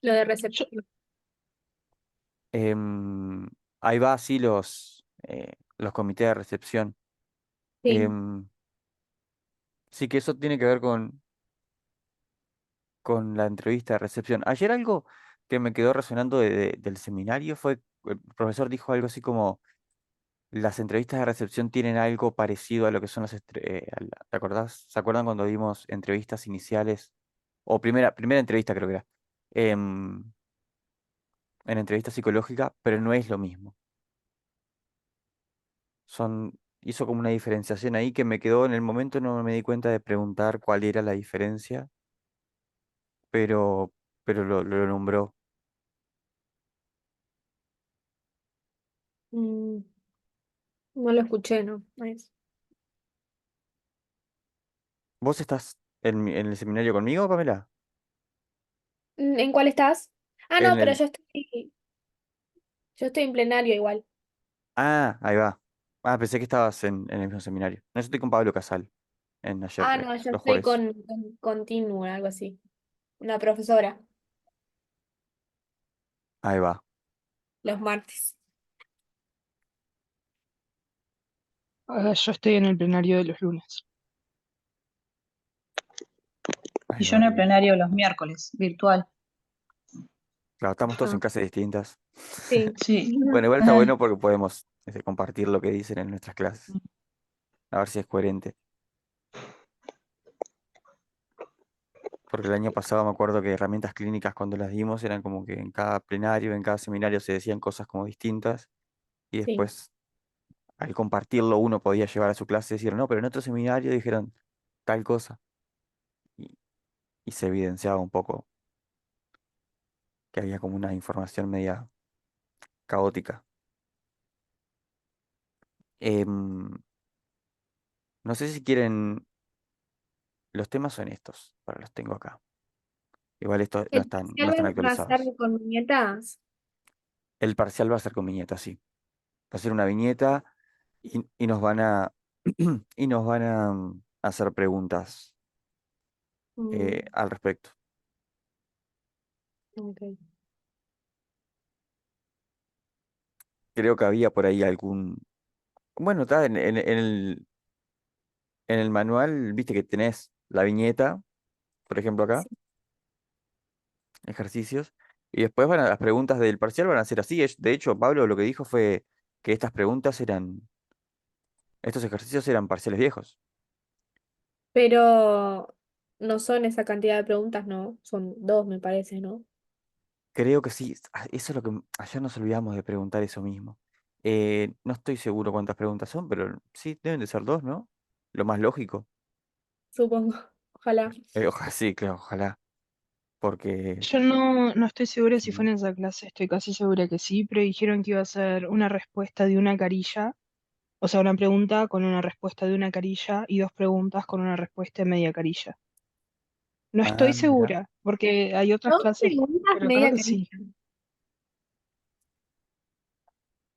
Lo de Yo, recepción. Em, Ahí va, sí, los comités de recepción. Sí. Em, sí que eso tiene que ver con la entrevista de recepción. Ayer algo que me quedó resonando del seminario fue, el profesor dijo algo así como, las entrevistas de recepción tienen algo parecido a lo que son ¿te acordás? ¿Se acuerdan cuando vimos entrevistas iniciales? O primera entrevista creo que era. em, en entrevista psicológica, pero no es lo mismo. Hizo como una diferenciación ahí que me quedó en el momento, no me di cuenta de preguntar cuál era la diferencia, pero, pero lo nombró. Mm, no lo escuché, ¿no? ¿Vos estás en el seminario conmigo, Pamela? ¿En cuál estás? Ah, no, En pero el... yo estoy en plenario igual. Ah, ahí va. Ah, pensé que estabas en el mismo seminario. No, yo estoy con Pablo Casal, en ayer, Ah, no, yo los estoy jueves. con Continuo, algo así. Una profesora, Ahí va. los martes. yo estoy en el plenario de los lunes. Ahí Y yo va, en el bien. plenario los miércoles, virtual. Claro, estamos todos Ajá, en clases distintas. sí. Sí. Bueno, igual está bueno porque podemos compartir lo que dicen en nuestras clases. A ver si es coherente. Porque el año pasado me acuerdo que herramientas clínicas cuando las dimos eran como que en cada plenario, en cada seminario se decían cosas como distintas y Sí. después al compartirlo uno podía llevar a su clase y decir, no, pero en otro seminario dijeron tal cosa y, y se evidenciaba un poco que había como una información media caótica. Em, no sé si quieren, los temas son estos, pero los tengo acá. Igual estos ¿El no están parcial va a ser actualizados. con viñetas? El parcial va a ser con viñeta, sí. Va a ser una viñeta y nos van a, y nos van a hacer preguntas Mm, al respecto. ok. Creo que había por ahí algún... Bueno, está en el manual, viste que tenés la viñeta, por ejemplo acá, Sí. ejercicios, y después las preguntas del parcial van a ser así. De hecho, Pablo lo que dijo fue que estos ejercicios eran parciales viejos. Pero no son esa cantidad de preguntas, ¿no? Son dos, me parece, ¿no? Creo que sí, eso es lo que ayer nos olvidamos de preguntar eso mismo. No estoy seguro cuántas preguntas son, pero sí, deben de ser dos, ¿no? Lo más lógico. Supongo. Ojalá. Ojalá, sí, claro, ojalá, porque... Yo no estoy segura si fue Sí. en esa clase, estoy casi segura que sí, pero dijeron que iba a ser una respuesta de una carilla, o sea, una pregunta con una respuesta de una carilla y dos preguntas con una respuesta de media carilla. No estoy Ah, mira. segura, porque hay otras Dos clases, preguntas, pero creo media que sí. carilla.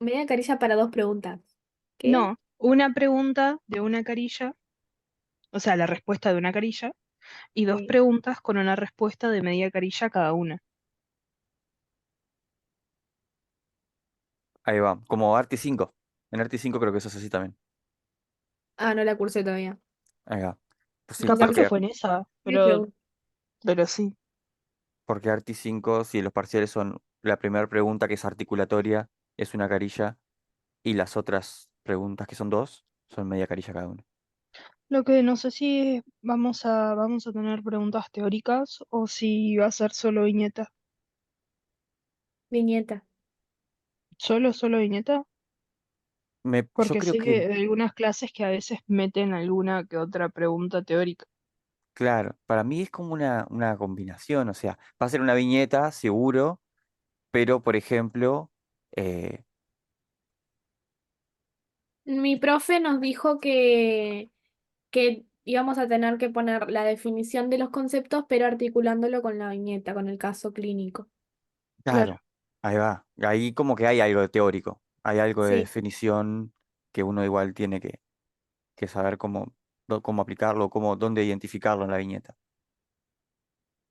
Media carilla para dos preguntas. ¿Qué? No, una pregunta de una carilla, o sea, la respuesta de una carilla, y dos Sí. preguntas con una respuesta de media carilla cada una. Ahí va, como Arti 5. En Arti 5 creo que eso es así también. Ah, no la cursé todavía. Ahí va. Pues sí, Capaz que porque, fue en esa, Me pregunto. pero sí. porque Arti 5, si los parciales son la primera pregunta que es articulatoria, es una carilla, y las otras preguntas que son dos, son media carilla cada una. Lo que no sé si vamos a tener preguntas teóricas o si va a ser solo viñeta. Viñeta. Solo viñeta, Yo porque creo sé que, que hay algunas clases que a veces meten alguna que otra pregunta teórica. claro, para mí es como una combinación, o sea, va a ser una viñeta, seguro, pero por ejemplo, eh, Mi profe nos dijo que íbamos a tener que poner la definición de los conceptos, pero articulándolo con la viñeta, con el caso clínico. Claro. claro, ahí va. Ahí como que hay algo de teórico, hay algo de Sí, definición que uno igual tiene que saber cómo aplicarlo, dónde identificarlo en la viñeta.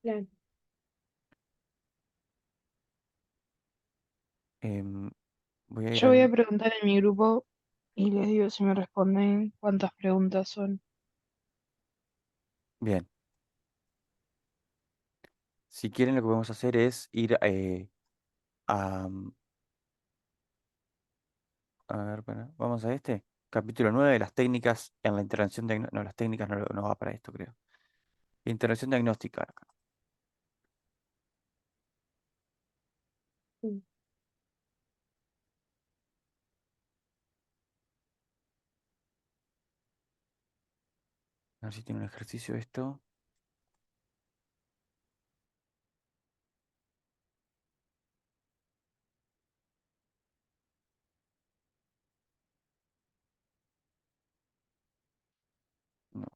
claro. Em, voy a ir Yo voy a al... preguntar en mi grupo y les digo si me responden cuántas preguntas son. Bien, si quieren lo que podemos hacer es ir a... A ver, vamos a este. Capítulo 9 las técnicas en la intervención diagnóstica. No, las técnicas no va para esto, creo. Intervención diagnóstica. Mm. A ver si tiene un ejercicio esto. No.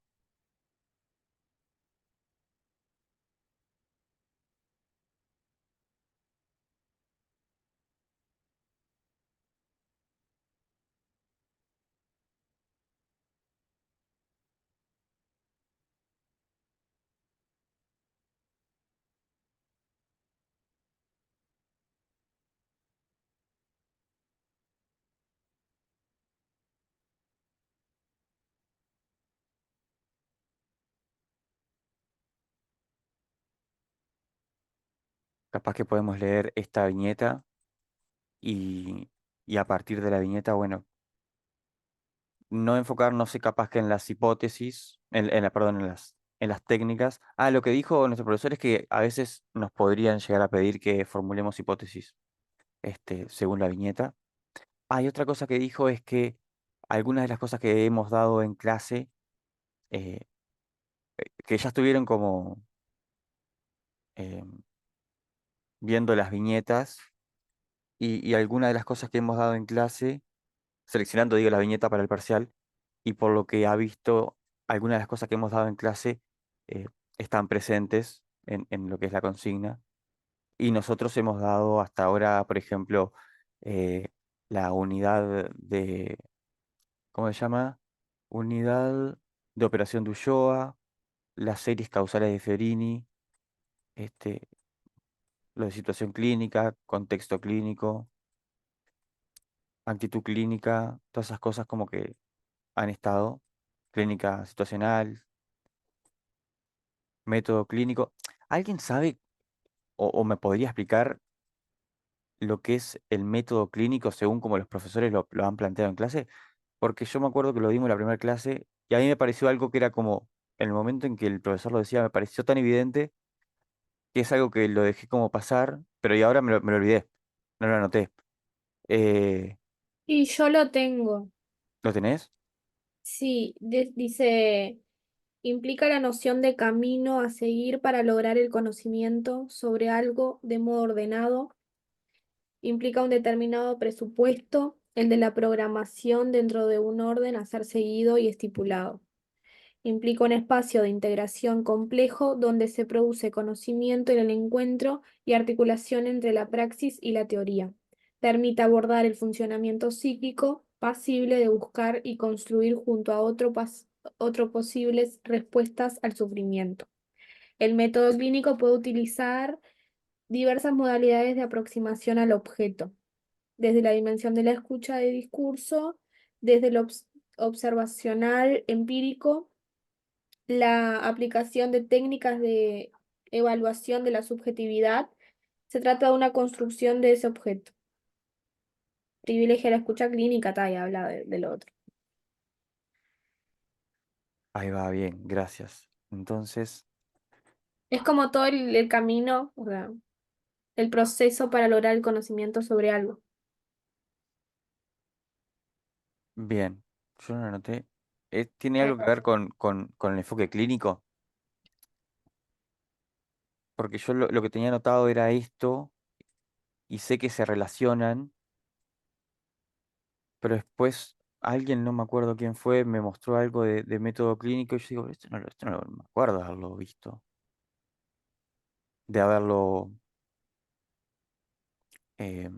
Capaz que podemos leer esta viñeta y, y a partir de la viñeta, bueno, no enfocarnos, sé, capaz que en las hipótesis, perdón, en las técnicas. Ah, lo que dijo nuestro profesor es que a veces nos podrían llegar a pedir que formulemos hipótesis, según la viñeta. Ah, y otra cosa que dijo es que algunas de las cosas que hemos dado en clase, eh, que ya estuvieron como eh, viendo las viñetas y algunas de las cosas que hemos dado en clase, seleccionando, digo, la viñeta para el parcial, y por lo que ha visto, algunas de las cosas que hemos dado en clase eh, están presentes en lo que es la consigna. Y nosotros hemos dado hasta ahora, por ejemplo, eh, la unidad de, ¿cómo se llama? Unidad de operación de Ulloa, las series causales de Fiorini, este, lo de situación clínica, contexto clínico, actitud clínica, todas esas cosas como que han estado, clínica situacional, método clínico. ¿Alguien sabe o me podría explicar lo que es el método clínico según como los profesores lo han planteado en clase? Porque yo me acuerdo que lo dimos en la primera clase y a mí me pareció algo que era como, en el momento en que el profesor lo decía, me pareció tan evidente que es algo que lo dejé como pasar, pero y ahora me lo olvidé, no lo anoté. Eh, Y yo lo tengo. ¿Lo tenés? Sí, dice, implica la noción de camino a seguir para lograr el conocimiento sobre algo de modo ordenado. Implica un determinado presupuesto, el de la programación dentro de un orden a ser seguido y estipulado. Implica un espacio de integración complejo donde se produce conocimiento en el encuentro y articulación entre la praxis y la teoría. Permite abordar el funcionamiento psíquico pasible de buscar y construir junto a otro posibles respuestas al sufrimiento. El método clínico puede utilizar diversas modalidades de aproximación al objeto, desde la dimensión de la escucha de discurso, desde lo observacional empírico, la aplicación de técnicas de evaluación de la subjetividad. Se trata de una construcción de ese objeto. Privilegia la escucha clínica, ta, y habla del otro. Ahí va, bien, gracias. Entonces, Es como todo el camino, o sea, el proceso para lograr el conocimiento sobre algo. bien, yo no lo anoté. ¿Tiene Eh, algo que ver con el enfoque clínico? Porque yo lo que tenía anotado era esto y sé que se relacionan, pero después alguien, no me acuerdo quién fue, me mostró algo de método clínico y yo digo, esto no me acuerdo de haberlo visto, de haberlo eh,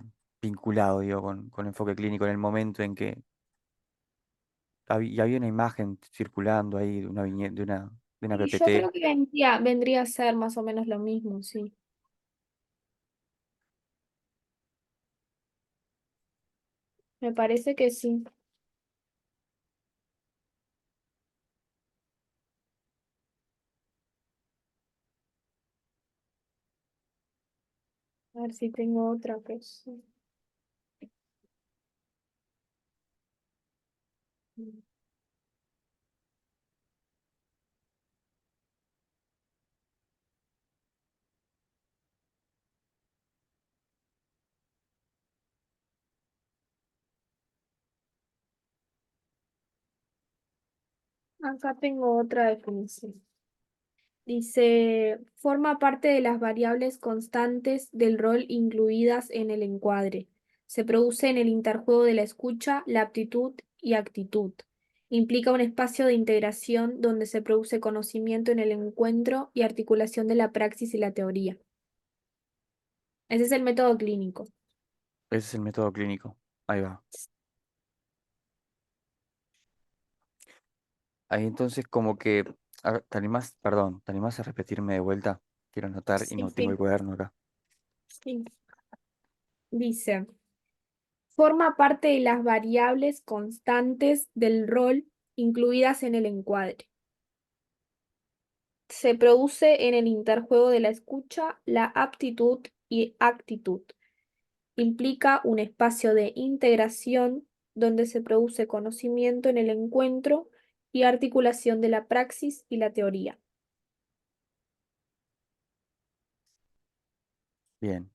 vinculado, digo, con enfoque clínico en el momento en que y había una imagen circulando ahí de una viñeta, de una Y yo PPT. creo que vendría a ser más o menos lo mismo, sí. Me parece que sí. A ver si tengo otra cosa. Acá tengo otra definición. Dice, forma parte de las variables constantes del rol incluidas en el encuadre. Se produce en el interjuego de la escucha, la aptitud y actitud. Implica un espacio de integración donde se produce conocimiento en el encuentro y articulación de la praxis y la teoría. Ese es el método clínico. Ese es el método clínico. Ahí va. Ahí entonces como que... ¿te animás? Perdón, ¿te animás a repetirme de vuelta? Quiero anotar y Sí, no tengo el sí, cuaderno acá. sí. Dice, forma parte de las variables constantes del rol incluidas en el encuadre. Se produce en el interjuego de la escucha, la aptitud y actitud. Implica un espacio de integración donde se produce conocimiento en el encuentro y articulación de la praxis y la teoría. Bien.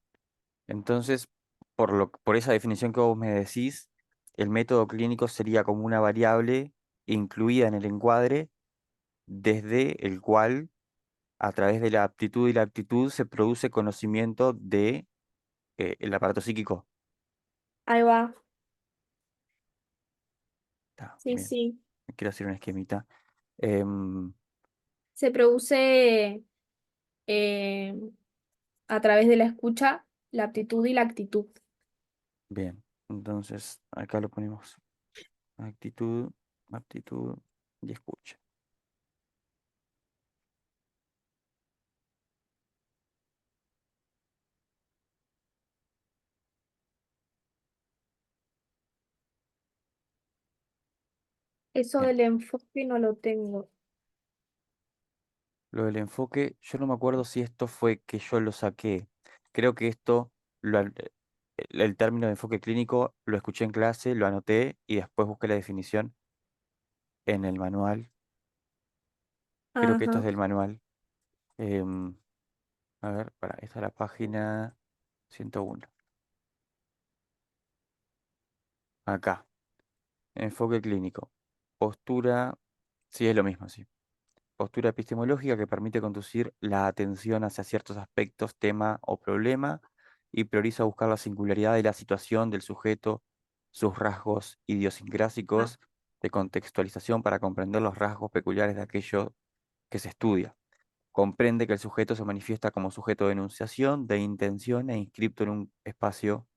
Entonces, por esa definición que vos me decís, el método clínico sería como una variable incluida en el encuadre desde el cual, a través de la aptitud y la actitud, se produce conocimiento de el aparato psíquico. Ahí va. Está Sí, bien. sí. Quiero hacer una esquemita. Em, Se produce eh, a través de la escucha, la aptitud y la actitud. bien. Entonces, acá lo ponemos. Actitud, aptitud y escucha. Eso Bien. del enfoque no lo tengo. Lo del enfoque, yo no me acuerdo si esto fue que yo lo saqué. Creo que esto, el término de enfoque clínico, lo escuché en clase, lo anoté y después busqué la definición en el manual. Creo que esto Ajá. es del manual. Em, a ver, esta es la página 101. Acá, enfoque clínico. Postura, sí, es lo mismo, sí. Postura epistemológica que permite conducir la atención hacia ciertos aspectos, tema o problema y prioriza buscar la singularidad de la situación del sujeto, sus rasgos Ah, idiosincrásicos de contextualización para comprender los rasgos peculiares de aquello que se estudia. Comprende que el sujeto se manifiesta como sujeto de enunciación, de intención e inscripto en un espacio,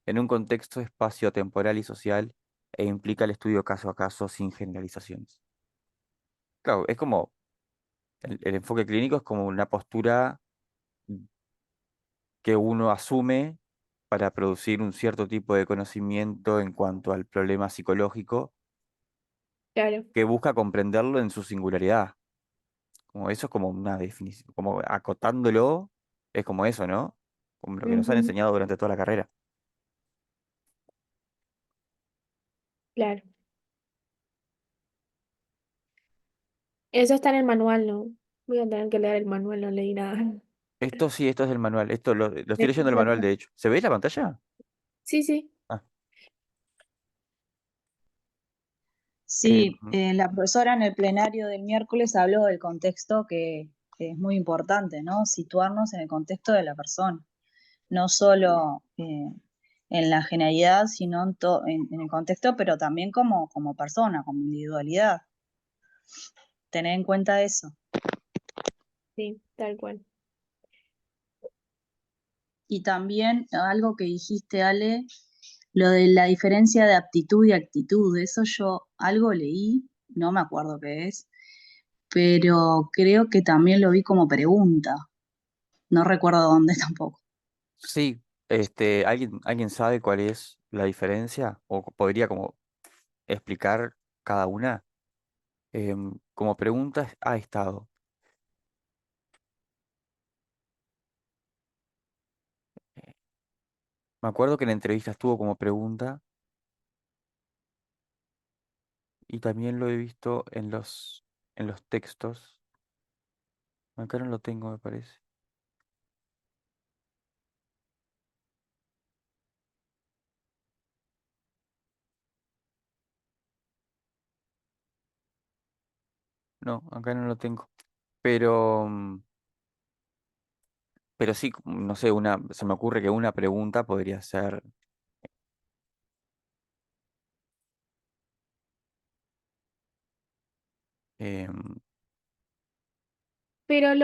en un contexto espacio-temporal y social e implica el estudio caso a caso sin generalizaciones. Claro, es como el enfoque clínico es como una postura que uno asume para producir un cierto tipo de conocimiento en cuanto al problema psicológico claro. que busca comprenderlo en su singularidad. Como eso es como una definición, como acotándolo, es como eso, ¿no? Como lo que nos han Ujú, enseñado durante toda la carrera. claro. Eso está en el manual, ¿no? Voy a tener que leer el manual, no leí nada. Esto sí, esto es del manual. Esto lo estoy Me leyendo el puse manual, acá. de hecho. ¿Se ve la pantalla? Sí, sí. Ah, Sí, em, la profesora en el plenario del miércoles habló del contexto que es muy importante, ¿no? Situarnos en el contexto de la persona, no solo en la generalidad, sino en el contexto, pero también como persona, como individualidad. Tener en cuenta eso. Sí, tal cual. Y también algo que dijiste, Ale, lo de la diferencia de aptitud y actitud, eso yo algo leí, no me acuerdo qué es, pero creo que también lo vi como pregunta, no recuerdo dónde tampoco. sí, ¿alguien sabe cuál es la diferencia? ¿O podría como explicar cada una? Como pregunta ha estado. eh, Me acuerdo que en la entrevista estuvo como pregunta y también lo he visto en los textos. Acá no lo tengo, me parece. No, acá no lo tengo. Pero, pero sí, no sé, se me ocurre que una pregunta podría ser, em, Pero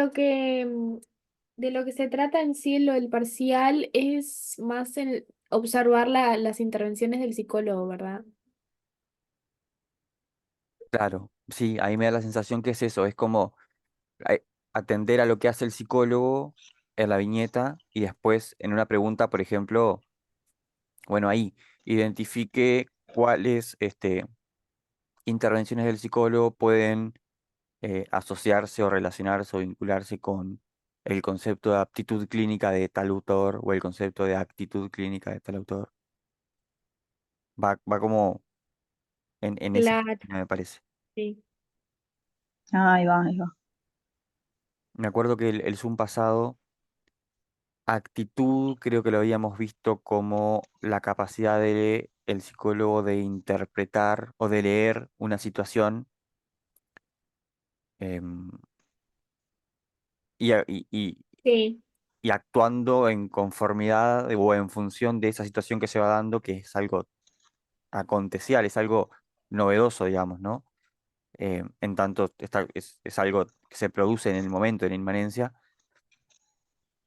de lo que se trata en sí en lo del parcial es más en observar las intervenciones del psicólogo, ¿verdad? claro, sí, ahí me da la sensación que es eso, es como eh, atender a lo que hace el psicólogo en la viñeta y después en una pregunta, por ejemplo, bueno, ahí identifique cuáles intervenciones del psicólogo pueden asociarse o relacionarse o vincularse con el concepto de aptitud clínica de tal autor o el concepto de actitud clínica de tal autor. Va como en esa Claro, línea, me parece. sí. Ahí va, ahí va. Me acuerdo que el Zoom pasado, actitud, creo que lo habíamos visto como la capacidad de el psicólogo de interpretar o de leer una situación em, y Sí, y actuando en conformidad o en función de esa situación que se va dando, que es algo acontecial, es algo novedoso, digamos, ¿no? En tanto es algo que se produce en el momento, en la inmanencia,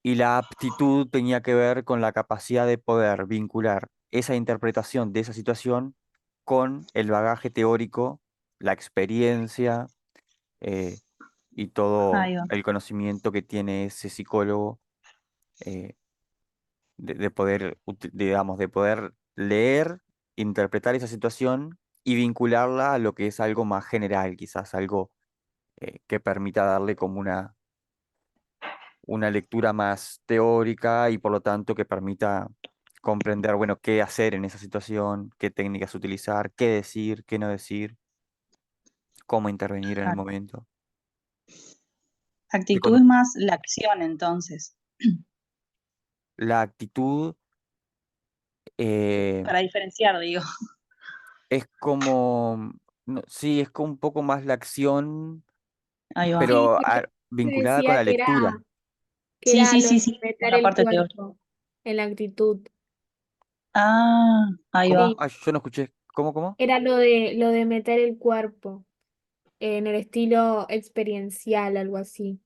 y la aptitud tenía que ver con la capacidad de poder vincular esa interpretación de esa situación con el bagaje teórico, la experiencia eh, y todo Ahí va. el conocimiento que tiene ese psicólogo eh, de poder, digamos, de poder leer, interpretar esa situación y vincularla a lo que es algo más general, quizás algo que permita darle como una lectura más teórica y por lo tanto que permita comprender, bueno, qué hacer en esa situación, qué técnicas utilizar, qué decir, qué no decir, cómo intervenir en el Claro. momento. Y Actitud cuando es más la acción, entonces, la actitud eh, para diferenciar, digo. es como, sí, es como un poco más la acción, Ahí va. sí, pero porque me vinculada con decía la lectura. que Sí, era sí, lo sí, de sí, meter una el parte teórica. cuerpo en la actitud. Ah, ahí ¿Cómo? va. Sí, Ah, yo no escuché. ¿Cómo? era lo de meter el cuerpo en el estilo experiencial, algo así.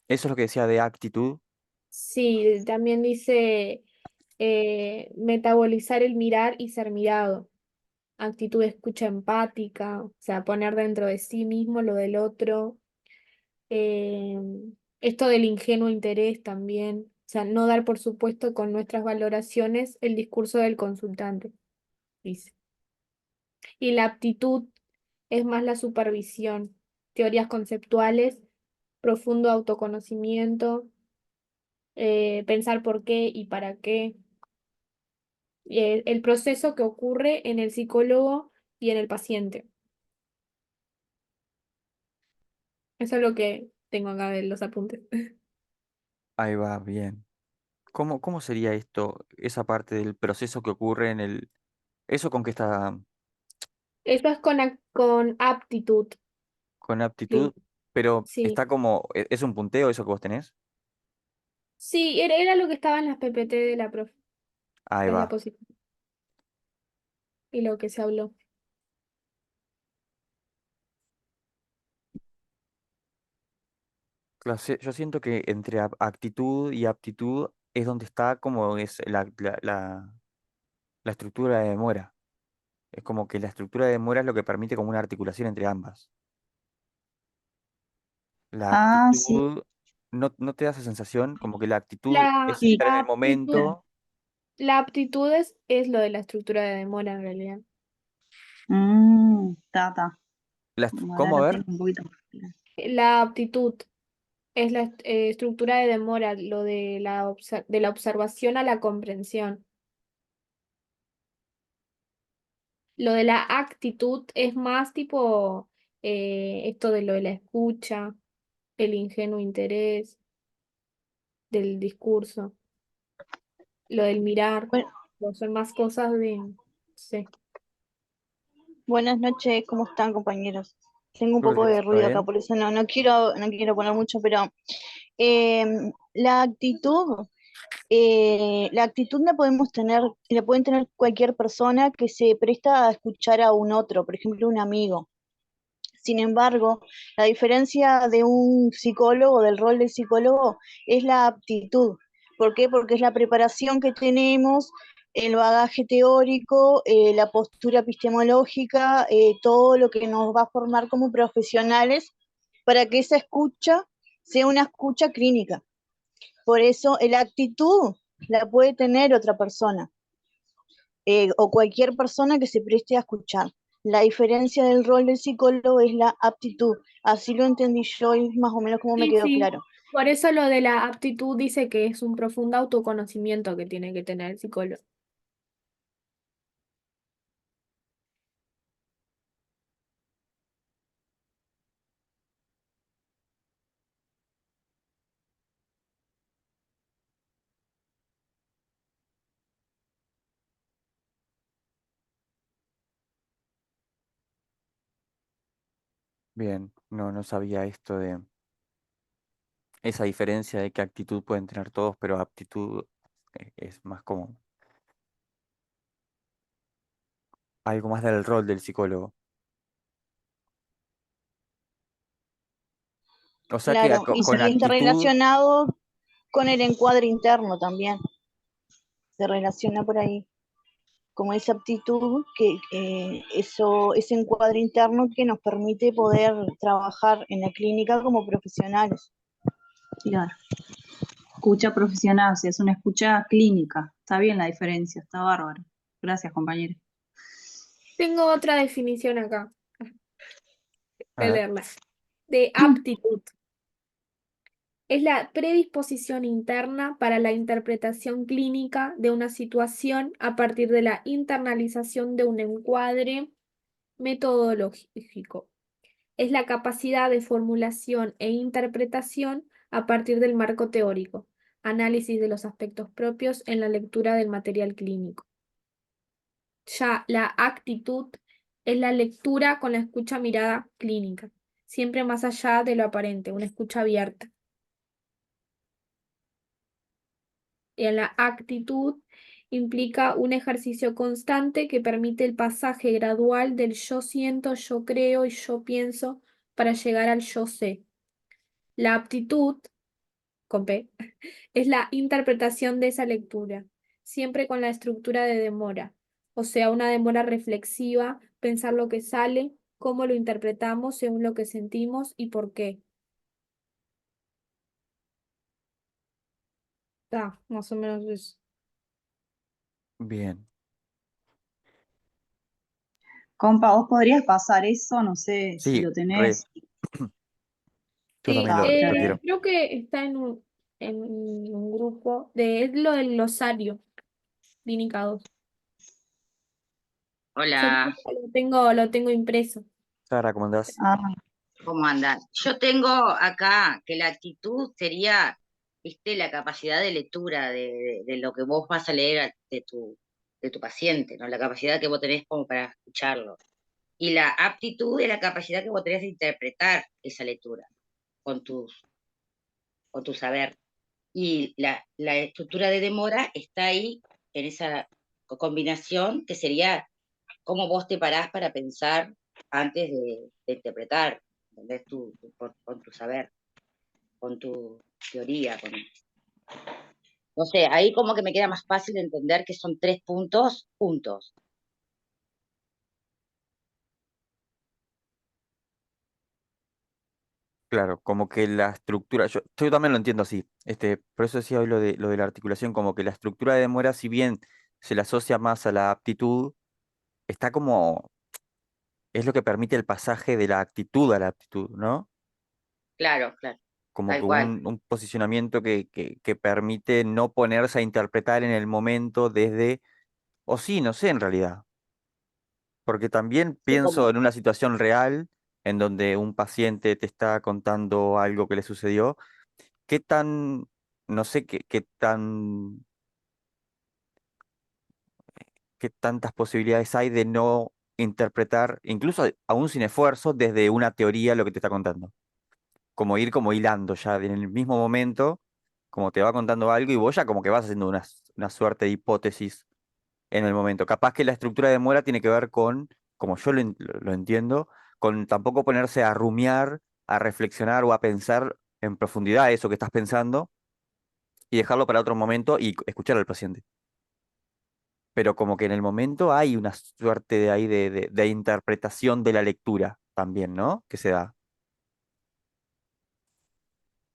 Eso es lo que decía de actitud. Sí, también dice metabolizar el mirar y ser mirado. Actitud de escucha empática, o sea, poner dentro de sí mismo lo del otro. eh, Esto del ingenuo interés también, o sea, no dar por supuesto con nuestras valoraciones el discurso del consultante, dice. Y la aptitud es más la supervisión, teorías conceptuales, profundo autoconocimiento, pensar por qué y para qué, el proceso que ocurre en el psicólogo y en el paciente. Eso es lo que tengo acá de los apuntes. Ahí va, bien. ¿Cómo sería esto, esa parte del proceso que ocurre en el... Eso con que está Eso es con aptitud. con aptitud, Lin. pero Sí, está como... ¿Es un punteo eso que vos tenés? sí, era lo que estaba en las PPT de la profe, Ahí las va. diapositivas y lo que se habló. Yo siento que entre actitud y aptitud es donde está como es la estructura de demora. Es como que la estructura de demora es lo que permite como una articulación entre ambas. La Ah, sí, actitud, ¿no te da esa sensación? Como que la actitud La es sí, estar en el aptitud, claro. momento La aptitud es lo de la estructura de demora en realidad. Ta. Ahora ¿Cómo? A lo ver. tengo un poquito más claro. La aptitud es la estructura de demora, lo de de la observación a la comprensión. Lo de la actitud es más tipo esto de lo de la escucha, el ingenuo interés del discurso, lo del mirar, Bueno, son más cosas de, sí. buenas noches, ¿cómo están, compañeros? Tengo un poco Lourdes, de ¿todo ruido acá, bien? por eso no quiero poner mucho, pero eh, la actitud, la actitud la pueden tener cualquier persona que se presta a escuchar a un otro, por ejemplo, un amigo. Sin embargo, la diferencia de un psicólogo, del rol del psicólogo, es la aptitud. ¿Por qué? Porque es la preparación que tenemos, el bagaje teórico, la postura epistemológica, todo lo que nos va a formar como profesionales para que esa escucha sea una escucha clínica. Por eso la actitud la puede tener otra persona o cualquier persona que se preste a escuchar. La diferencia del rol del psicólogo es la aptitud. Así lo entendí yo y más o menos como me Sí, quedó sí. claro. Por eso lo de la aptitud dice que es un profundo autoconocimiento que tiene que tener el psicólogo. Bien, no sabía esto de esa diferencia de qué actitud pueden tener todos, pero aptitud es más como algo más del rol del psicólogo. O sea que Claro, y con está actitud, relacionado con el encuadre interno también. Se relaciona por ahí, como esa aptitud, ese encuadre interno que nos permite poder trabajar en la clínica como profesionales. Claro. Escucha profesional, o sea, es una escucha clínica. Está bien la diferencia, está bárbaro. Gracias, compañero. Tengo otra definición acá, a voy a ver, leerla. De aptitud. Es la predisposición interna para la interpretación clínica de una situación a partir de la internalización de un encuadre metodológico. Es la capacidad de formulación e interpretación a partir del marco teórico, análisis de los aspectos propios en la lectura del material clínico. Ya la actitud es la lectura con la escucha mirada clínica, siempre más allá de lo aparente, una escucha abierta. Y en la actitud implica un ejercicio constante que permite el pasaje gradual del yo siento, yo creo y yo pienso para llegar al yo sé. La aptitud, con P, es la interpretación de esa lectura, siempre con la estructura de demora, o sea, una demora reflexiva, pensar lo que sale, cómo lo interpretamos según lo que sentimos y por qué. Más o menos eso. bien. Compa, ¿vos podrías pasar eso? No sé si Sí, lo re, tenés. yo Sí, también lo Gracias. quiero. creo que está en un grupo de es lo del glosario, Clínica 2. Yo Hola, lo tengo impreso. Sara, ¿cómo andás? Ah, ¿cómo andan? Yo tengo acá que la actitud sería, viste, la capacidad de lectura de lo que vos vas a leer de tu paciente, ¿no? La capacidad que vos tenés como para escucharlo. Y la aptitud es la capacidad que vos tenés de interpretar esa lectura con con tu saber. Y la estructura de demora está ahí en esa combinación que sería cómo vos te parás para pensar antes de interpretar, ¿entendés? Con tu saber, con tu teoría. No sé, ahí como que me queda más fácil entender que son tres puntos juntos. Claro, como que la estructura, yo también lo entiendo así, por eso decía hoy lo de la articulación, como que la estructura de demora, si bien se le asocia más a la aptitud, está como, es lo que permite el pasaje de la actitud a la aptitud, ¿no? Claro, claro, Como que tal cual. un posicionamiento que permite no ponerse a interpretar en el momento desde, o sí, no sé en realidad, porque también Sí, pienso como, en una situación real en donde un paciente te está contando algo que le sucedió. ¿Qué tan, no sé qué tantas posibilidades hay de no interpretar, incluso aún sin esfuerzo, desde una teoría lo que te está contando? Como ir como hilando ya en el mismo momento, como te va contando algo y vos ya como que vas haciendo una suerte de hipótesis en el momento. Capaz que la estructura de Mora tiene que ver con, como yo lo entiendo, con tampoco ponerse a rumiar, a reflexionar o a pensar en profundidad eso que estás pensando y dejarlo para otro momento y escuchar al paciente. Pero como que en el momento hay una suerte de ahí de interpretación de la lectura también, ¿no? Que se da.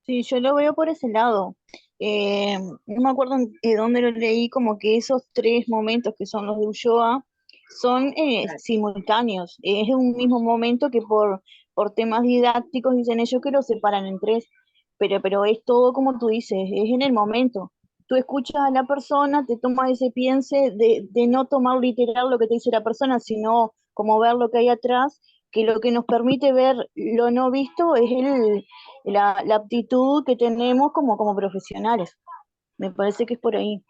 Sí, yo lo veo por ese lado. No me acuerdo en dónde lo leí, como que esos tres momentos que son los de Ulloa son claro, simultáneos. Es un mismo momento que por temas didácticos dicen ellos que lo separan en tres, pero es todo como tú dices, es en el momento. Tú escuchas a la persona, te tomas ese piense de no tomar literal lo que te dice la persona, sino como ver lo que hay atrás, que lo que nos permite ver lo no visto es la aptitud que tenemos como profesionales. Me parece que es por ahí.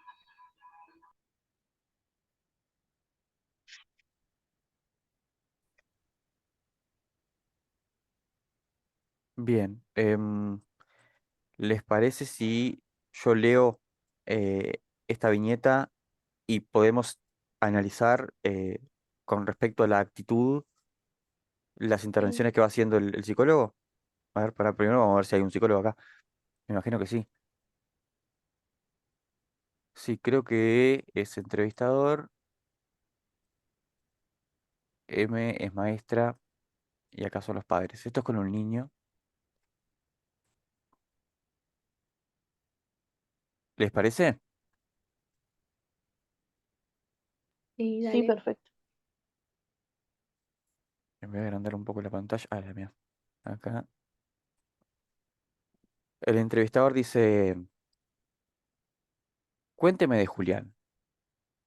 Bien. ¿Les parece si yo leo esta viñeta y podemos analizar con respecto a la actitud las Sí, intervenciones que va haciendo el psicólogo? A ver, para primero vamos a ver si hay un psicólogo acá. Me imagino que sí. Sí, creo que es entrevistador, M es maestra y acá son los padres. Esto es con un niño. ¿Les parece? Sí, sí, dale. perfecto. Me voy a agrandar un poco la pantalla. Ah, la mía. Acá. El entrevistador dice, cuénteme de Julián.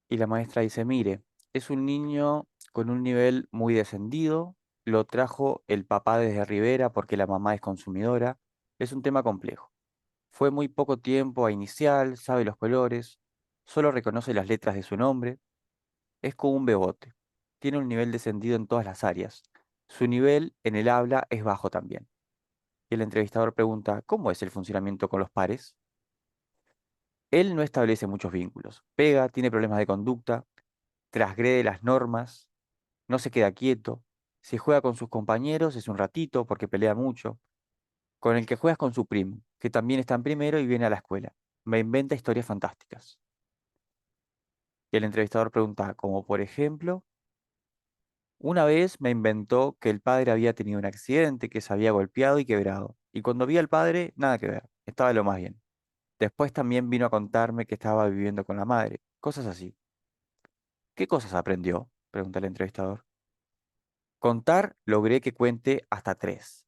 Y la maestra dice, mire, es un niño con un nivel muy descendido, lo trajo el papá desde Rivera porque la mamá es consumidora, es un tema complejo. Fue muy poco tiempo a inicial, sabe los colores, solo reconoce las letras de su nombre, es como un bebote, tiene un nivel descendido en todas las áreas. Su nivel en el habla es bajo también. Y el entrevistador pregunta, ¿cómo es el funcionamiento con los pares? Él no establece muchos vínculos, pega, tiene problemas de conducta, transgrede las normas, no se queda quieto, si juega con sus compañeros es un ratito porque pelea mucho, con el que juegas con su primo, que también está en primero y viene a la escuela. Me inventa historias fantásticas. Y el entrevistador pregunta, como por ejemplo, una vez me inventó que el padre había tenido un accidente, que se había golpeado y quebrado, y cuando vi al padre, nada que ver, estaba de lo más bien. Después también vino a contarme que estaba viviendo con la madre, cosas así. ¿Qué cosas aprendió? Pregunta el entrevistador. Contar logré que cuente hasta tres.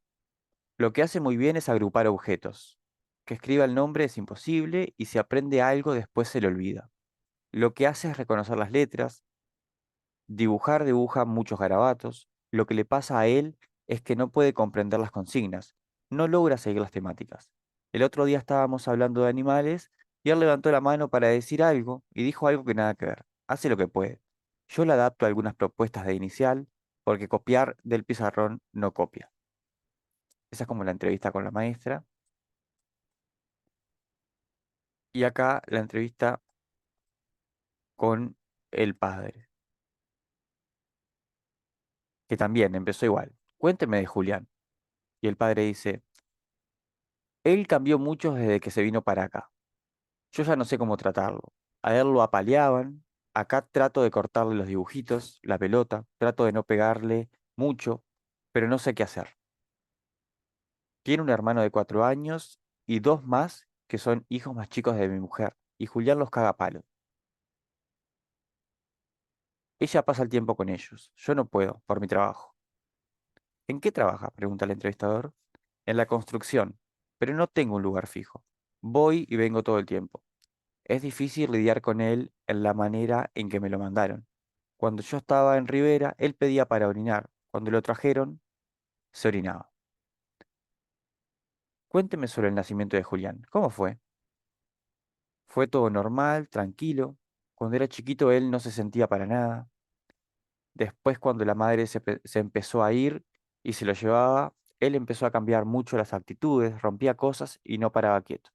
Lo que hace muy bien es agrupar objetos. Que escriba el nombre es imposible y si aprende algo después se le olvida. Lo que hace es reconocer las letras, dibujar dibuja muchos garabatos. Lo que le pasa a él es que no puede comprender las consignas, no logra seguir las temáticas. El otro día estábamos hablando de animales y él levantó la mano para decir algo y dijo algo que nada que ver. Hace lo que puede. Yo le adapto algunas propuestas de inicial porque copiar del pizarrón no copia. Esa es como la entrevista con la maestra. Y acá la entrevista con el padre, que también empezó igual. Cuénteme de Julián. Y el padre dice, él cambió mucho desde que se vino para acá. Yo ya no sé cómo tratarlo. A él lo apaleaban. Acá trato de cortarle los dibujitos, la pelota, trato de no pegarle mucho, pero no sé qué hacer. Tiene un hermano de 4 años y dos más que son hijos más chicos de mi mujer, y Julián los caga a palos. Ella pasa el tiempo con ellos, yo no puedo, por mi trabajo. ¿En qué trabaja?, pregunta el entrevistador. En la construcción, pero no tengo un lugar fijo. Voy y vengo todo el tiempo. Es difícil lidiar con él en la manera en que me lo mandaron. Cuando yo estaba en Rivera, él pedía para orinar. Cuando lo trajeron, se orinaba. Cuénteme sobre el nacimiento de Julián. ¿Cómo fue? Fue todo normal, tranquilo. Cuando era chiquito él no se sentía para nada. Después, cuando la madre se empezó a ir y se lo llevaba, él empezó a cambiar mucho las actitudes, rompía cosas y no paraba quieto.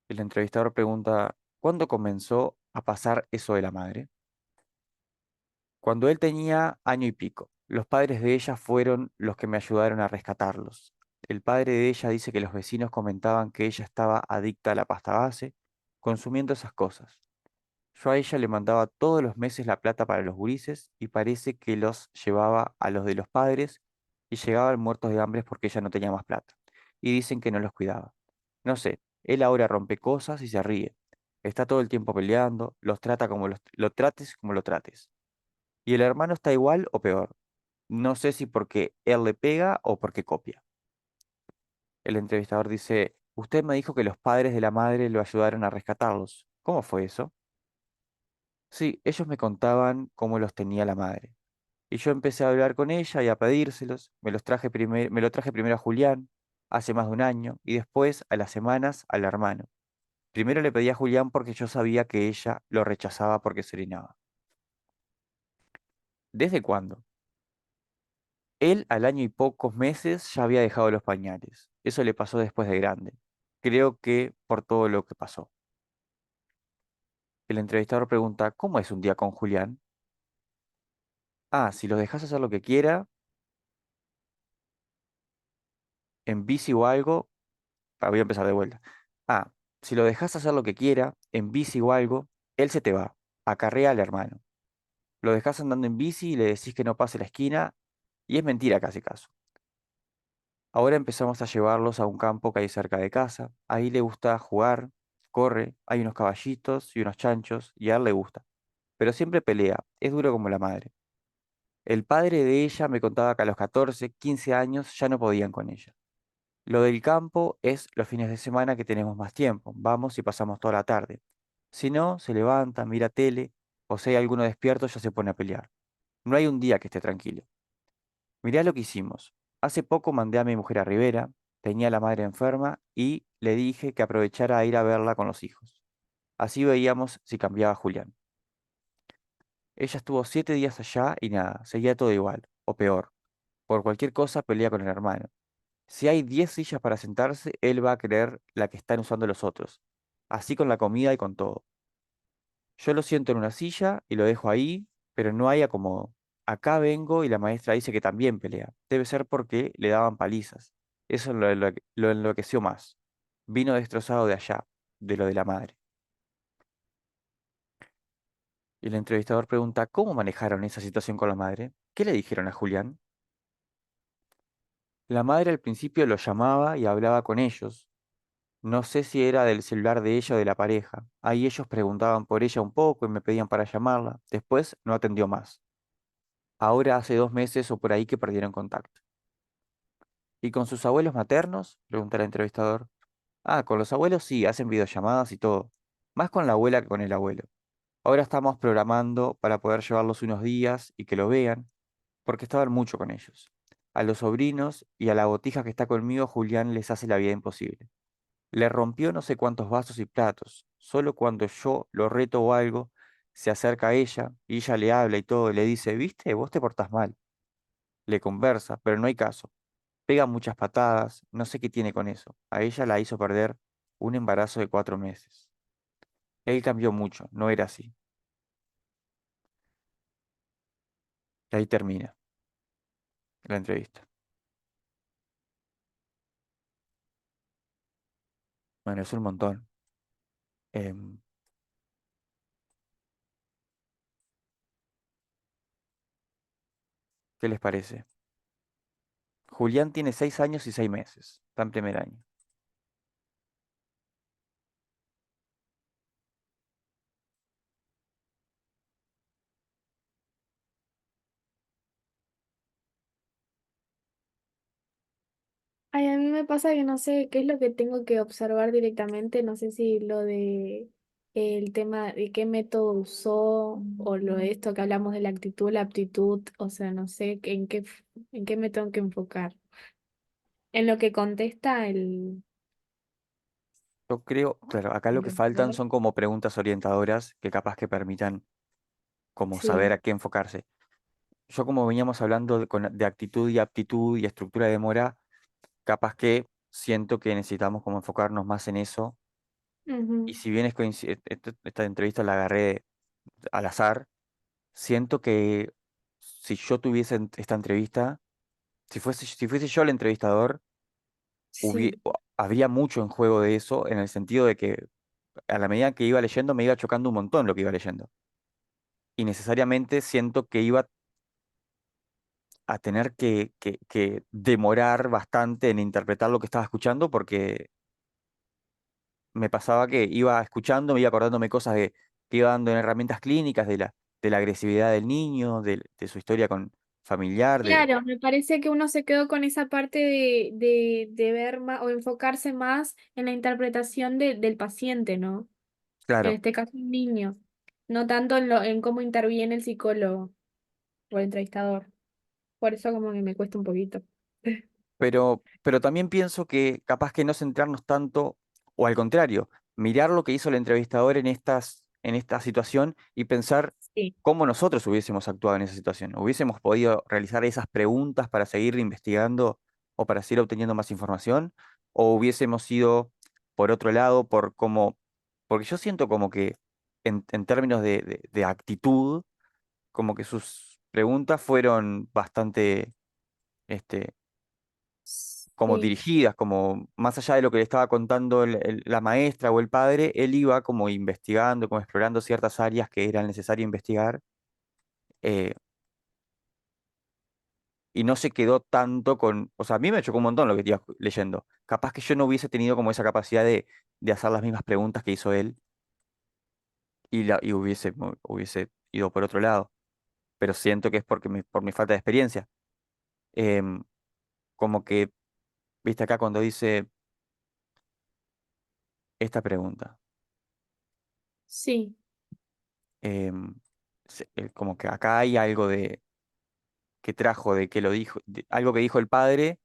El entrevistador pregunta, ¿cuándo comenzó a pasar eso de la madre? Cuando él tenía año y pico. Los padres de ella fueron los que me ayudaron a rescatarlos. El padre de ella dice que los vecinos comentaban que ella estaba adicta a la pasta base, consumiendo esas cosas. Yo a ella le mandaba todos los meses la plata para los gurises y parece que los llevaba a los de los padres y llegaban muertos de hambre porque ella no tenía más plata. Y dicen que no los cuidaba. No sé, él ahora rompe cosas y se ríe. Está todo el tiempo peleando, los trata como lo trates como lo trates. Y el hermano está igual o peor. No sé si porque él le pega o porque copia. El entrevistador dice, usted me dijo que los padres de la madre lo ayudaron a rescatarlos. ¿Cómo fue eso? Sí, ellos me contaban cómo los tenía la madre. Y yo empecé a hablar con ella y a pedírselos. Me lo traje primero a Julián, hace más de un año, y después, a las semanas, al hermano. Primero le pedí a Julián porque yo sabía que ella lo rechazaba porque se orinaba. ¿Desde cuándo? Él al año y pocos meses ya había dejado los pañales. Eso le pasó después de grande. Creo que por todo lo que pasó. El entrevistador pregunta, ¿cómo es un día con Julián? Ah, si lo dejas hacer lo que quiera, en bici o algo, voy a empezar de vuelta. Ah, si lo dejas hacer lo que quiera, en bici o algo, él se te va, acarrea al hermano. Lo dejas andando en bici y le decís que no pase la esquina, y es mentira casi caso. Ahora empezamos a llevarlos a un campo que hay cerca de casa. Ahí le gusta jugar, corre, hay unos caballitos y unos chanchos, y a él le gusta. Pero siempre pelea, es duro como la madre. El padre de ella me contaba que a los 14, 15 años ya no podían con ella. Lo del campo es los fines de semana que tenemos más tiempo. Vamos y pasamos toda la tarde. Si no, se levanta, mira tele, o si hay alguno despierto ya se pone a pelear. No hay un día que esté tranquilo. Mirá lo que hicimos. Hace poco mandé a mi mujer a Rivera, tenía a la madre enferma y le dije que aprovechara a ir a verla con los hijos. Así veíamos si cambiaba Julián. Ella estuvo 7 días allá y nada, seguía todo igual, o peor. Por cualquier cosa pelea con el hermano. Si hay 10 sillas para sentarse, él va a querer la que están usando los otros. Así con la comida y con todo. Yo lo siento en una silla y lo dejo ahí, pero no hay acomodo. Acá vengo y la maestra dice que también pelea. Debe ser porque le daban palizas. Eso lo enloqueció más. Vino destrozado de allá, de lo de la madre. Y el entrevistador pregunta, ¿cómo manejaron esa situación con la madre? ¿Qué le dijeron a Julián? La madre al principio lo llamaba y hablaba con ellos. No sé si era del celular de ella o de la pareja. Ahí ellos preguntaban por ella un poco y me pedían para llamarla. Después no atendió más. Ahora hace 2 meses o por ahí que perdieron contacto. ¿Y con sus abuelos maternos? Pregunta el entrevistador. Ah, con los abuelos sí, hacen videollamadas y todo. Más con la abuela que con el abuelo. Ahora estamos programando para poder llevarlos unos días y que lo vean, porque estaban mucho con ellos. A los sobrinos y a la botija que está conmigo, Julián les hace la vida imposible. Le rompió no sé cuántos vasos y platos. Solo cuando yo lo reto o algo, se acerca a ella y ella le habla y todo, y le dice, ¿viste? Vos te portás mal. Le conversa, pero no hay caso. Pega muchas patadas, no sé qué tiene con eso. A ella la hizo perder un embarazo de 4 meses. Él cambió mucho, no era así. Y ahí termina la entrevista. Bueno, es un montón. Em, ¿Qué les parece? Julián tiene 6 años y 6 meses, está en primer año. Ay, a mí me pasa que no sé qué es lo que tengo que observar directamente, no sé si lo de el tema de qué método usó o lo de esto que hablamos de la actitud, la aptitud, o sea, no sé en qué me tengo que enfocar. En lo que contesta Yo creo, claro, acá lo el que faltan profesor. son como preguntas orientadoras que capaz que permitan como saber Sí. a qué enfocarse. Yo como veníamos hablando de actitud y aptitud y estructura de mora, capaz que siento que necesitamos como enfocarnos más en eso. Y Ujú. si bien esta entrevista la agarré al azar, siento que si yo tuviese esta entrevista, si fuese yo el entrevistador, Sí, habría mucho en juego de eso, en el sentido de que a la medida que iba leyendo me iba chocando un montón lo que iba leyendo. Y necesariamente siento que iba a tener que demorar bastante en interpretar lo que estaba escuchando porque me pasaba que iba escuchando, me iba acordándome cosas que iba dando en herramientas clínicas de la agresividad del niño, de su historia con familiar, claro, me parece que uno se quedó con esa parte de ver más o enfocarse más en la interpretación del paciente, ¿no? En claro, este caso, un niño, no tanto en cómo interviene el psicólogo o el entrevistador. Por eso como que me cuesta un poquito. pero también pienso que capaz que no centrarnos tanto, o al contrario, mirar lo que hizo el entrevistador en esta situación y pensar Sí, cómo nosotros hubiésemos actuado en esa situación. ¿Hubiésemos podido realizar esas preguntas para seguir investigando o para seguir obteniendo más información? ¿O hubiésemos ido por otro lado, porque yo siento como que en términos de actitud, como que sus preguntas fueron bastante, este, como sí, dirigidas, como más allá de lo que le estaba contando la maestra o el padre, él iba como investigando, como explorando ciertas áreas que eran necesario investigar, eh, y no se quedó tanto o sea, a mí me chocó un montón lo que iba leyendo. Capaz que yo no hubiese tenido como esa capacidad de hacer las mismas preguntas que hizo él y hubiese ido por otro lado, pero siento que es por mi falta de experiencia. Em, Como que, viste acá cuando dice esta pregunta. sí. em, Como que acá hay algo que trajo, de que lo dijo, algo que dijo el padre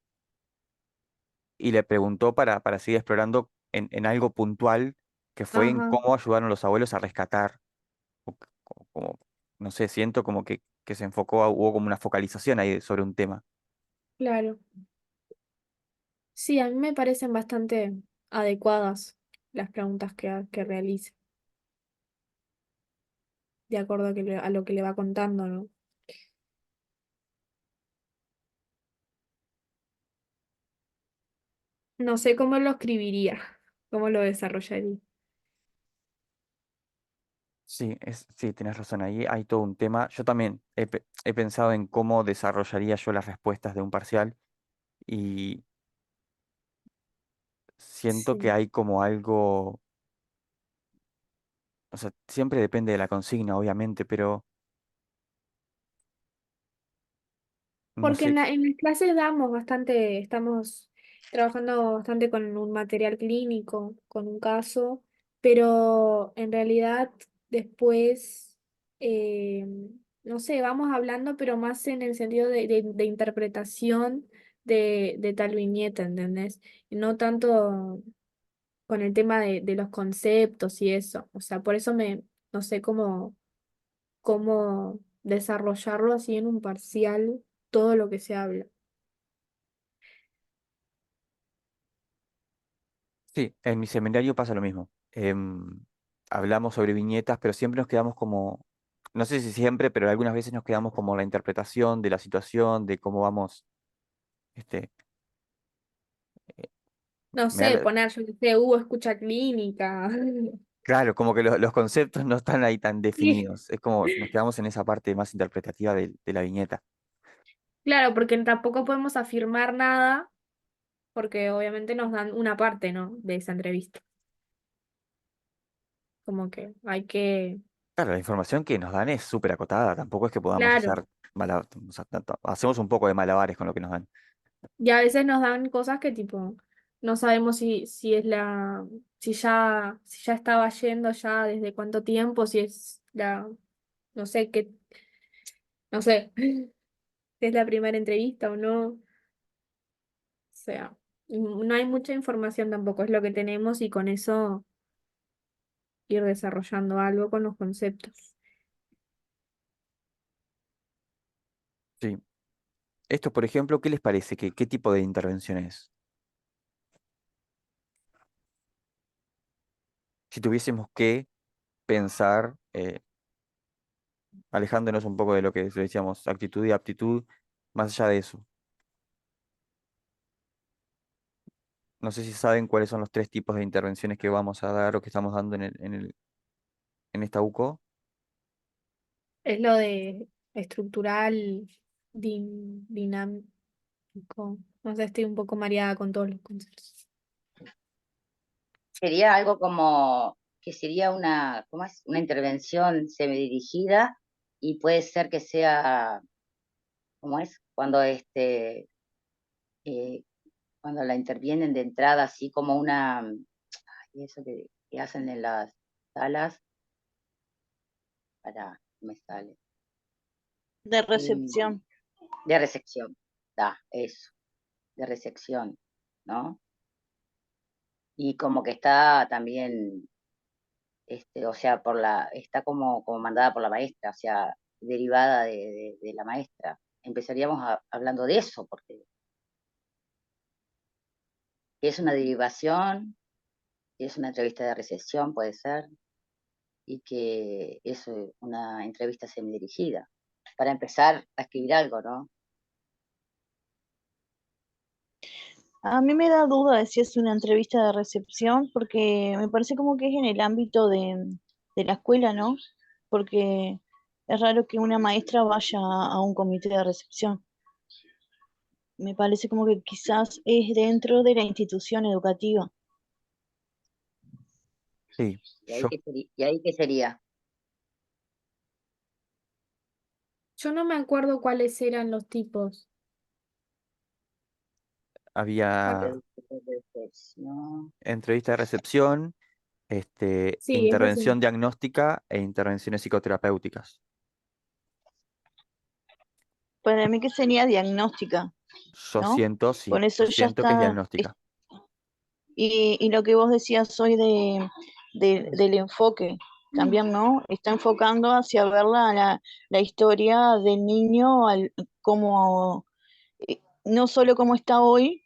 y le preguntó para seguir explorando en algo puntual que fue en Ajá, cómo ayudaron los abuelos a rescatar, como, no sé, siento como que se enfocó, hubo como una focalización ahí sobre un tema. claro. Sí, a mí me parecen bastante adecuadas las preguntas que realice, de acuerdo a, a lo que le va contando, ¿no? No sé cómo lo escribiría, cómo lo desarrollaría. Sí, sí, tenés razón, ahí hay todo un tema. Yo también he pensado en cómo desarrollaría yo las respuestas de un parcial y siento que Sí. hay como algo. O sea, siempre depende de la consigna, obviamente, pero no Porque en sé. en las clases damos bastante, estamos trabajando bastante con un material clínico, con un caso, pero en realidad después, eh, no sé, vamos hablando, pero más en el sentido de interpretación de tal viñeta, ¿entendés? Y no tanto con el tema de los conceptos y eso. O sea, por eso no sé cómo desarrollarlo así en un parcial, todo lo que se habla. Sí, en mi seminario pasa lo mismo. Hablamos sobre viñetas, pero siempre nos quedamos como, no sé si siempre, pero algunas veces nos quedamos como la interpretación de la situación, de cómo vamos, este, eh, No me da sé, poner, yo qué sé, hubo escucha clínica. claro, como que los conceptos no están ahí tan Sí, definidos. Es como nos quedamos en esa parte más interpretativa de la viñeta. Claro, porque tampoco podemos afirmar nada, porque obviamente nos dan una parte, ¿no? De esa entrevista. Como que hay que, Claro, la información que nos dan es súper acotada, tampoco es que podamos claro. hacer o sea, hacemos un poco de malabares con lo que nos dan. Y a veces nos dan cosas que tipo, no sabemos si es si ya estaba yendo ya desde cuánto tiempo, si es no sé qué, no sé, si es la primera entrevista o no. O sea, no hay mucha información tampoco, es lo que tenemos y con eso ir desarrollando algo con los conceptos. Sí. Esto, por ejemplo, ¿qué les parece? ¿Qué tipo de intervención es? Si tuviésemos que pensar, alejándonos un poco de lo que decíamos, actitud y aptitud, más allá de eso. No sé si saben cuáles son los tres tipos de intervenciones que vamos a dar o que estamos dando en esta UCO. Es lo de estructural, dinámico. No sé, estoy un poco mareada con todos los conceptos. Sería algo como que sería una, ¿cómo es? Una intervención semidirigida y puede ser que sea, ¿cómo es? Eh, cuando la intervienen de entrada, así como una, ay, eso que hacen en las salas, para, me sale, De Em, recepción. de recepción, da, eso, de recepción, ¿no? Y como que está también, o sea, está como mandada por la maestra, o sea, derivada de la maestra. Empezaríamos hablando de eso, porque es una derivación, es una entrevista de recepción, puede ser, y que es una entrevista semidirigida, para empezar a escribir algo, ¿no? A mí me da duda de si es una entrevista de recepción, porque me parece como que es en el ámbito de la escuela, ¿no? Porque es raro que una maestra vaya a un comité de recepción. Me parece como que quizás es dentro de la institución educativa. Sí, yo ¿Y ahí qué sería? Yo no me acuerdo cuáles eran los tipos. había No, entrevista de recepción, Sí, eso intervención sí. diagnóstica e intervenciones psicoterapéuticas. Para mí que sería diagnóstica, Yo ¿no? siento, sí, Con yo eso ya siento que es está. diagnóstica. Y lo que vos decías hoy del enfoque, también, ¿no? Está enfocando hacia ver la historia del niño, como, no solo cómo está hoy,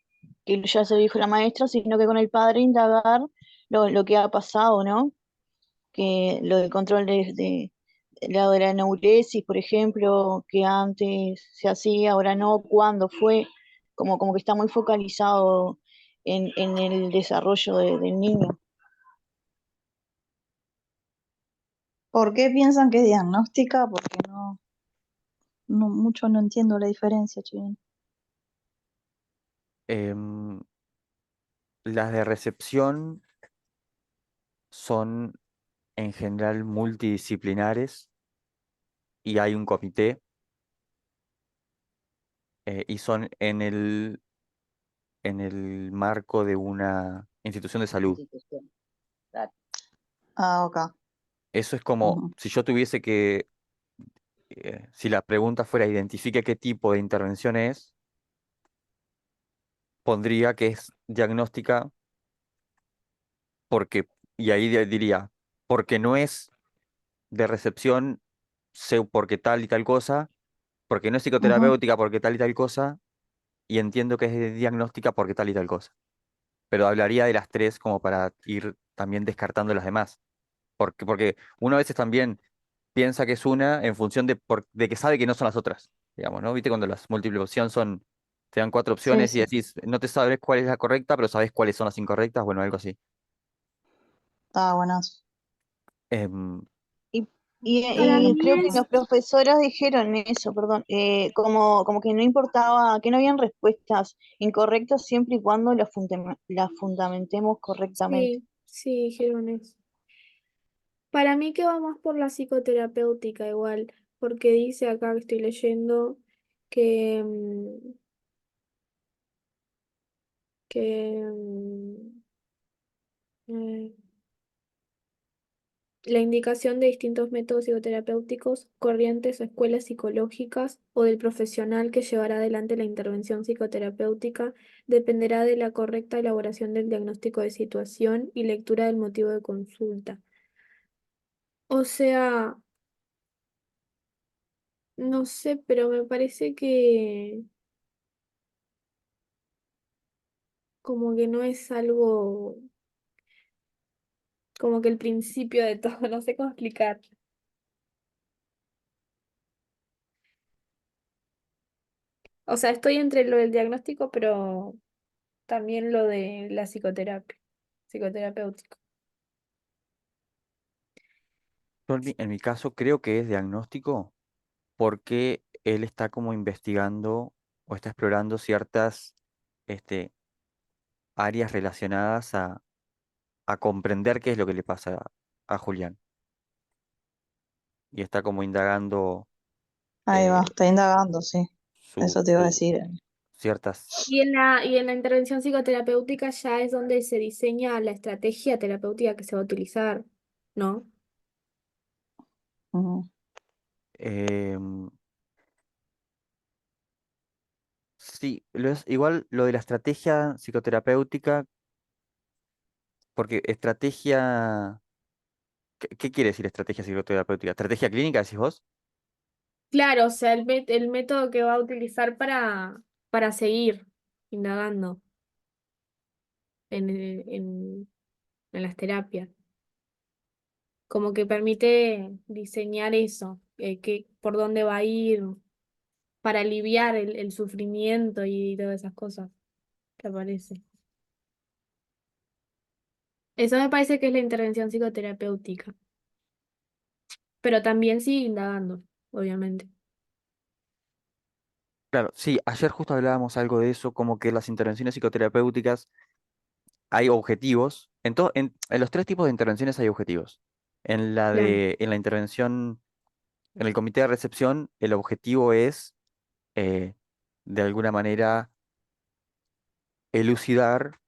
que ya se dijo la maestra, sino que con el padre indagar lo que ha pasado, ¿no? Que lo del control de la enuresis, por ejemplo, que antes se hacía, ahora no, cuándo fue, como que está muy focalizado en el desarrollo del niño. ¿Por qué piensan que es diagnóstica? Porque mucho no entiendo la diferencia, che. Em, las de recepción son en general multidisciplinares y hay un comité y son en el marco de una institución de salud. institución. Claro. Ah, ok. Eso es como Ujú. si yo tuviese si la pregunta fuera identifique qué tipo de intervención es, pondría que es diagnóstica porque, y ahí diría, porque no es de recepción, sé porque tal y tal cosa, porque no es Ujú. psicoterapéutica porque tal y tal cosa, y entiendo que es de diagnóstica porque tal y tal cosa. Pero hablaría de las tres como para ir también descartando las demás. Porque uno a veces también piensa que es una en función de que sabe que no son las otras, digamos, ¿no? ¿Viste cuando las múltiples opciones te dan cuatro Sí, opciones y sí. decís, no te sabes cuál es la correcta, pero sabes cuáles son las incorrectas? Bueno, algo así. Está buenas. Em, Para Y mí creo que es, los profesores dijeron eso, perdón, como que no importaba, que no habían respuestas incorrectas siempre y cuando las fundamentemos correctamente. sí, sí, dijeron eso. Para mí que va más por la psicoterapéutica igual, porque dice acá que estoy leyendo que, que eh, la indicación de distintos métodos psicoterapéuticos, corrientes o escuelas psicológicas o del profesional que llevará adelante la intervención psicoterapéutica dependerá de la correcta elaboración del diagnóstico de situación y lectura del motivo de consulta. O sea, no sé, pero me parece que como que no es algo, como que el principio de todo, no sé cómo explicar. O sea, estoy entre lo del diagnóstico, pero también lo de la psicoterapia, psicoterapéutico. Yo en mi caso creo que es diagnóstico porque él está como investigando o está explorando ciertas este, áreas relacionadas a comprender qué es lo que le pasa a Julián. Y está como indagando Ahí va, eh, está indagando, sí. Eso te iba a su decir. ciertas... Y en la intervención psicoterapéutica ya es donde se diseña la estrategia terapéutica que se va a utilizar, ¿no? Ujú. em, sí, igual lo de la estrategia psicoterapéutica, porque estrategia... ¿Qué quiere decir estrategia psicoterapéutica? ¿Estrategia clínica, decís vos? Claro, o sea, el método que va a utilizar para seguir indagando en las terapias. Como que permite diseñar eso, por dónde va a ir, para aliviar el sufrimiento y todas esas cosas que aparece. Eso me parece que es la intervención psicoterapéutica, pero también sigue indagando, obviamente. Claro, sí, ayer justo hablábamos algo de eso, como que las intervenciones psicoterapéuticas hay objetivos. En los tres tipos de intervenciones hay objetivos. Claro. En la intervención, en el comité de recepción, el objetivo es, eh, de alguna manera, elucidar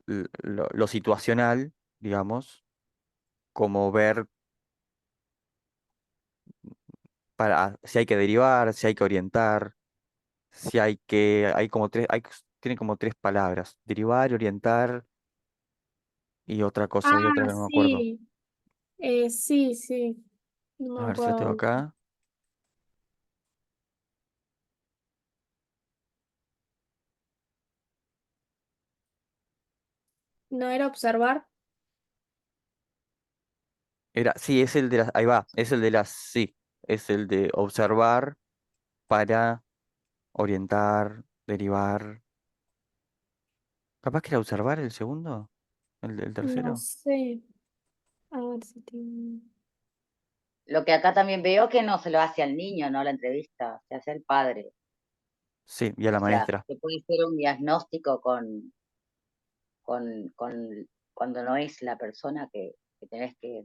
lo situacional, digamos, como ver si hay que derivar, si hay que orientar, si hay que, hay como tres, tiene como tres palabras, derivar, orientar y otra cosa, y otra Ah, que no me acuerdo. sí, sí, sí, no A me ver si lo tengo acuerdo. acá. ¿No era observar? Sí, es el de las, ahí va, es el de las, sí, es el de observar para orientar, derivar. ¿Capaz que era observar el segundo? ¿El No tercero? sé. A ver si tengo. Lo que acá también veo que no se lo hace al niño, ¿no? La entrevista, se hace al padre. Sí, y a la O sea, maestra. se puede hacer un diagnóstico con cuando no es la persona que tenés que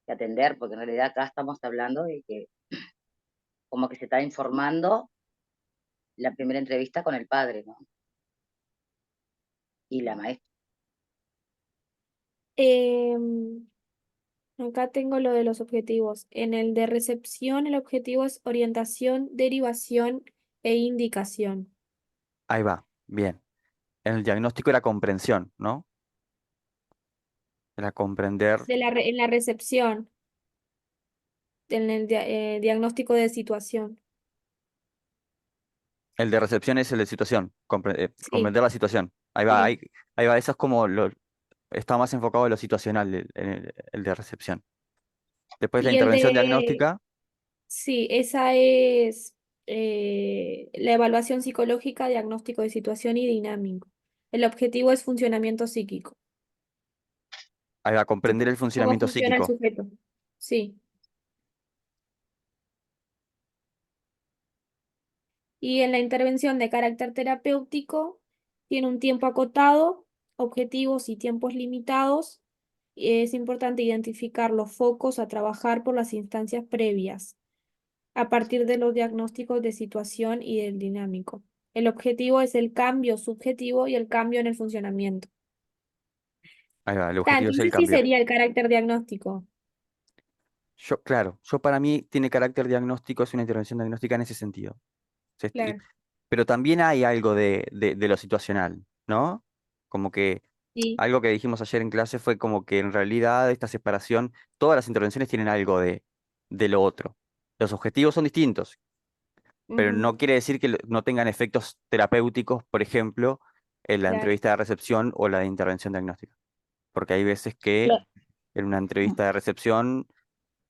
atender, porque en realidad acá estamos hablando de que como que se está informando la primera entrevista con el padre, ¿no? Y la maestra. Em, Acá tengo lo de los objetivos. En el de recepción, el objetivo es orientación, derivación e indicación. Ahí va, bien. En el diagnóstico era comprensión, ¿no? Era comprender. En la recepción, en el diagnóstico de situación. El de recepción es el de situación, Sí, comprender la situación. sí. Ahí va, eso es como está más enfocado en lo situacional, el de recepción. Después la Y el intervención de, diagnóstica, sí, esa es la evaluación psicológica, diagnóstico de situación y dinámico. El objetivo es funcionamiento psíquico. A comprender el cómo funcionamiento funciona el psíquico. sujeto. Sí. Y en la intervención de carácter terapéutico tiene un tiempo acotado, objetivos y tiempos limitados. Es importante identificar los focos a trabajar por las instancias previas, a partir de los diagnósticos de situación y del dinámico. El objetivo es el cambio subjetivo y el cambio en el funcionamiento. Ahí va, el Ah, objetivo es el entonces sí cambio. sería el carácter diagnóstico. Claro, yo para mí tiene carácter diagnóstico, es una intervención diagnóstica en ese sentido. Claro, Pero también hay algo de lo situacional, ¿no? Como que sí. algo que dijimos ayer en clase fue como que en realidad esta separación, todas las intervenciones tienen algo de lo otro. Los objetivos son distintos, pero Ujú, no quiere decir que no tengan efectos terapéuticos, por ejemplo, en la claro, entrevista de recepción o la de intervención diagnóstica. Porque hay veces que Claro. en una entrevista de recepción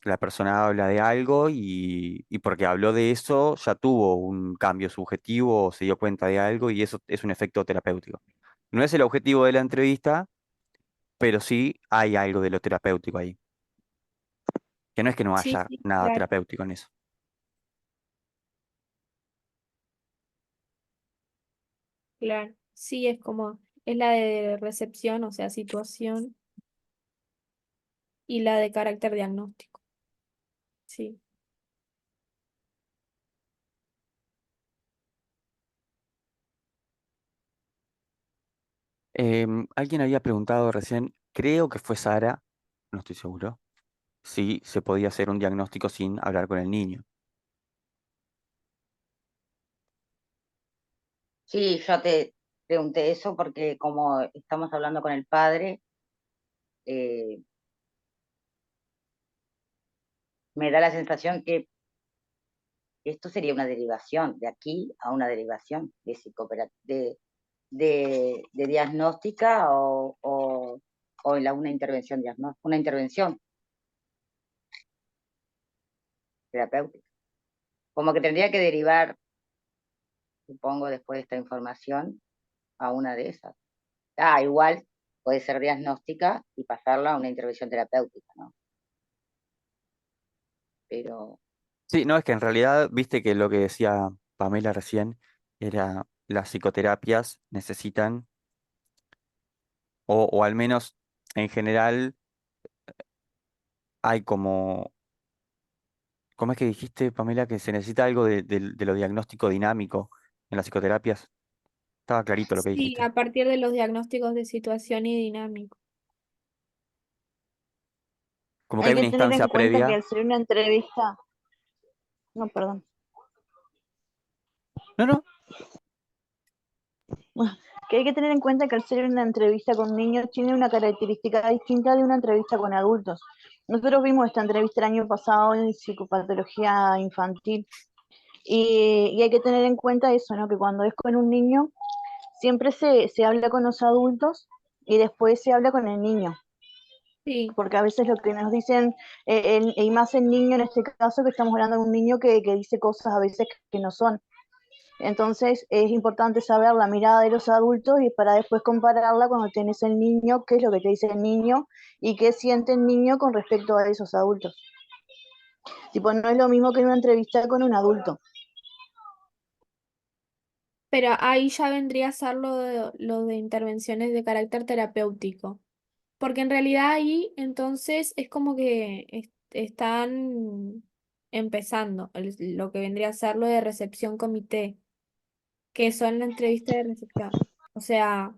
la persona habla de algo y porque habló de eso ya tuvo un cambio subjetivo o se dio cuenta de algo y eso es un efecto terapéutico. No es el objetivo de la entrevista, pero sí hay algo de lo terapéutico ahí. Que no es que no sí, haya sí, nada claro, terapéutico en eso. claro. Sí, es como, es la de recepción, o sea, situación, y la de carácter diagnóstico. Sí. Alguien había preguntado recién, creo que fue Sara, no estoy seguro, si se podía hacer un diagnóstico sin hablar con el niño. Sí, yo te pregunté eso porque como estamos hablando con el padre, eh, me da la sensación que esto sería una derivación, de aquí a una derivación de de diagnóstica o una intervención una intervención terapéutica. Como que tendría que derivar, supongo, después de esta información a una de esas. Ah, igual puede ser diagnóstica y pasarla a una intervención terapéutica, ¿no? Pero Sí, no, es que en realidad, viste que lo que decía Pamela recién era las psicoterapias necesitan, o al menos en general, hay como, ¿cómo es que dijiste, Pamela, que se necesita algo de lo diagnóstico dinámico en las psicoterapias? Estaba clarito lo que Sí, dijiste. a partir de los diagnósticos de situación y dinámico. Como que Hay hay una que tener instancia en cuenta que previa. al ser una entrevista, no, perdón. No, no. Bueno, que hay que tener en cuenta que al ser una entrevista con niños tiene una característica distinta de una entrevista con adultos. Nosotros vimos esta entrevista el año pasado en psicopatología infantil y hay que tener en cuenta eso, ¿no? Que cuando es con un niño, siempre se habla con los adultos y después se habla con el niño, Sí, porque a veces lo que nos dicen, y más el niño en este caso, que estamos hablando de un niño que dice cosas a veces que no son. Entonces es importante saber la mirada de los adultos y para después compararla cuando tienes el niño, qué es lo que te dice el niño y qué siente el niño con respecto a esos adultos. Tipo, no es lo mismo que en una entrevista con un adulto. pero ahí ya vendría a ser lo de intervenciones de carácter terapéutico. Porque en realidad ahí entonces es como que están empezando lo que vendría a ser lo de recepción comité, que son la entrevista de recepción. O sea,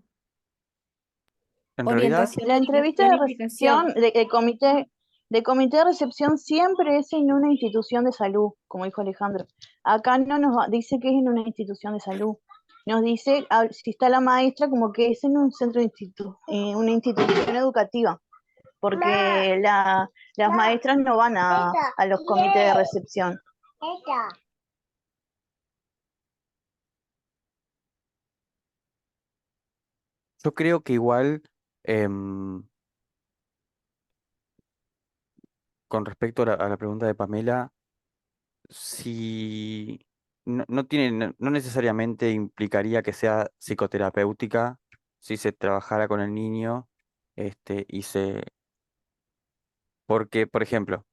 En realidad, orientación, La entrevista orientación, de indicación. recepción de comité de recepción siempre es en una institución de salud, como dijo Alejandro. Acá no nos dice que es en una institución de salud. Nos dice, si está la maestra, como que es en un una institución educativa, porque las maestras no van a los comités de recepción. yo creo que igual, em, con respecto a la pregunta de Pamela, si no tiene, no necesariamente implicaría que sea psicoterapéutica si se trabajara con el niño, y se Porque, por ejemplo,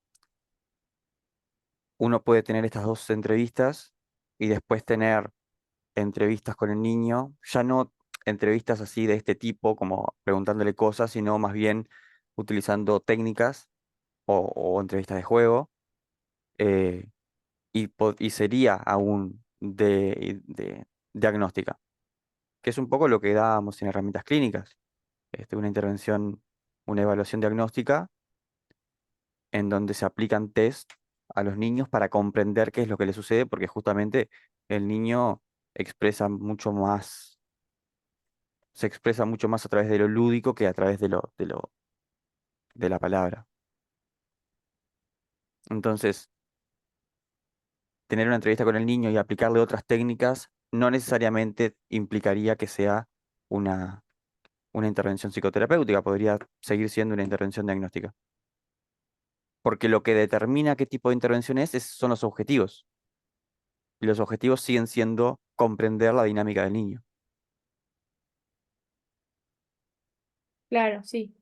uno puede tener estas dos entrevistas y después tener entrevistas con el niño, ya no entrevistas así de este tipo, como preguntándole cosas, sino más bien utilizando técnicas o entrevistas de juego, eh, y sería aún de diagnóstica, que es un poco lo que dábamos en herramientas clínicas, una intervención, una evaluación diagnóstica en donde se aplican test a los niños para comprender qué es lo que les sucede, porque justamente el niño expresa mucho más, se expresa mucho más a través de lo lúdico que a través de la palabra. Entonces, tener una entrevista con el niño y aplicarle otras técnicas no necesariamente implicaría que sea una, una intervención psicoterapéutica, podría seguir siendo una intervención diagnóstica. Porque lo que determina qué tipo de intervención son los objetivos. Y los objetivos siguen siendo comprender la dinámica del niño. Claro, sí,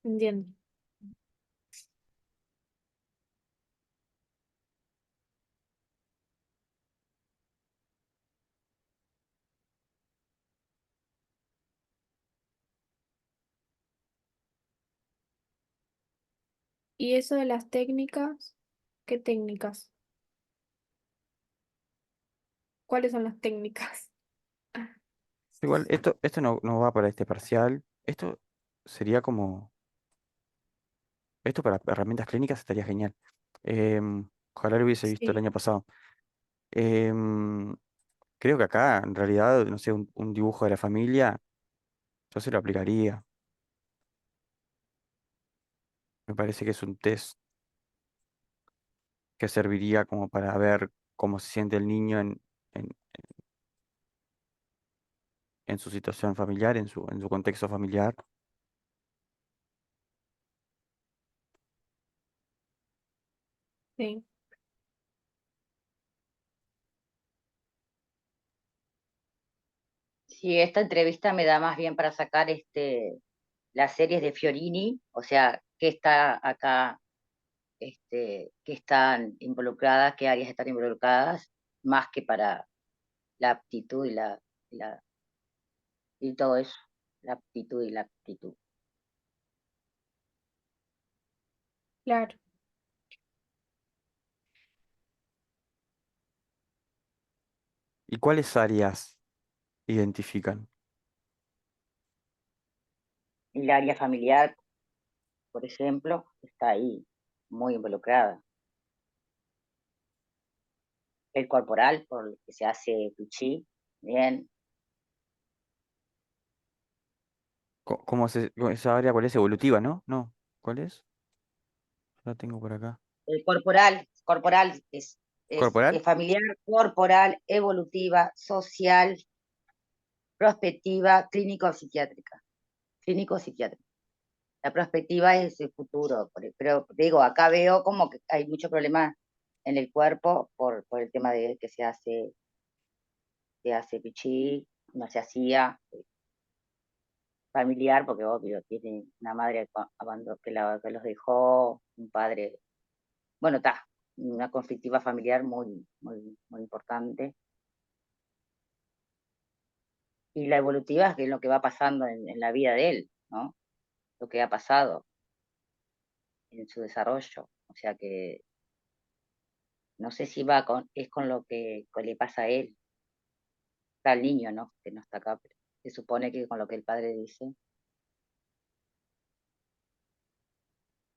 entiendo. ¿Y eso de las técnicas? ¿Qué técnicas? ¿Cuáles son las técnicas? Igual, esto no va para este parcial. Esto sería como, esto para herramientas clínicas estaría genial. Ojalá lo hubiese visto el Sí, año pasado. Em, Creo que acá, en realidad, no sé, un dibujo de la familia, yo se lo aplicaría. Me parece que es un test que serviría como para ver cómo se siente el niño en, en su situación familiar, en su contexto familiar. sí. Sí, esta entrevista me da más bien para sacar las series de Fiorini, o sea, qué está acá, qué están involucradas, qué áreas están involucradas, más que para la aptitud y y todo eso, la aptitud y la aptitud. Claro. ¿Y cuáles áreas identifican? Y la área familiar, por ejemplo, está ahí, muy involucrada. El corporal, por el que se hace Tucci, bien. ¿Cómo esa área, cuál es? Evolutiva, ¿no? No, ¿cuál es? La tengo por acá. El corporal ¿Corporal? es familiar, corporal, evolutiva, social, prospectiva, clínico-psiquiátrica. Clínico-psiquiátrica. La prospectiva es el futuro, pero digo, acá veo como que hay mucho problema en el cuerpo por el tema de que se hace pichí, no se hacía, familiar, porque obvio, tiene una madre que los dejó, un padre, bueno, está, una conflictiva familiar muy importante. Y la evolutiva que es lo que va pasando en la vida de él, ¿no? Lo que ha pasado en su desarrollo. O sea que no sé si es con lo que le pasa a él, está el niño, ¿no? Que no está acá, pero se supone que con lo que el padre dice.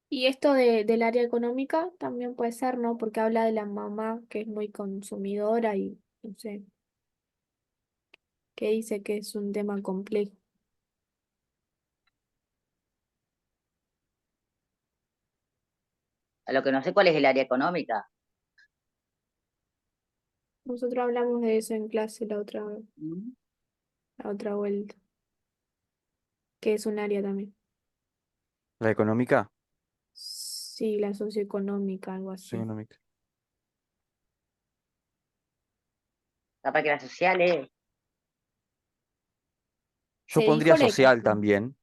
Y esto del área económica también puede ser, ¿no? Porque habla de la mamá que es muy consumidora y no sé, que dice que es un tema complejo. A lo que no sé cuál es el área económica. Nosotros hablamos de eso en clase ¿Mm? la otra vuelta, que es un área también. ¿La económica? Sí, la socioeconómica, algo Sí, así. económica. Capaz que las sociales, Yo Se pondría dijo la social económica. también,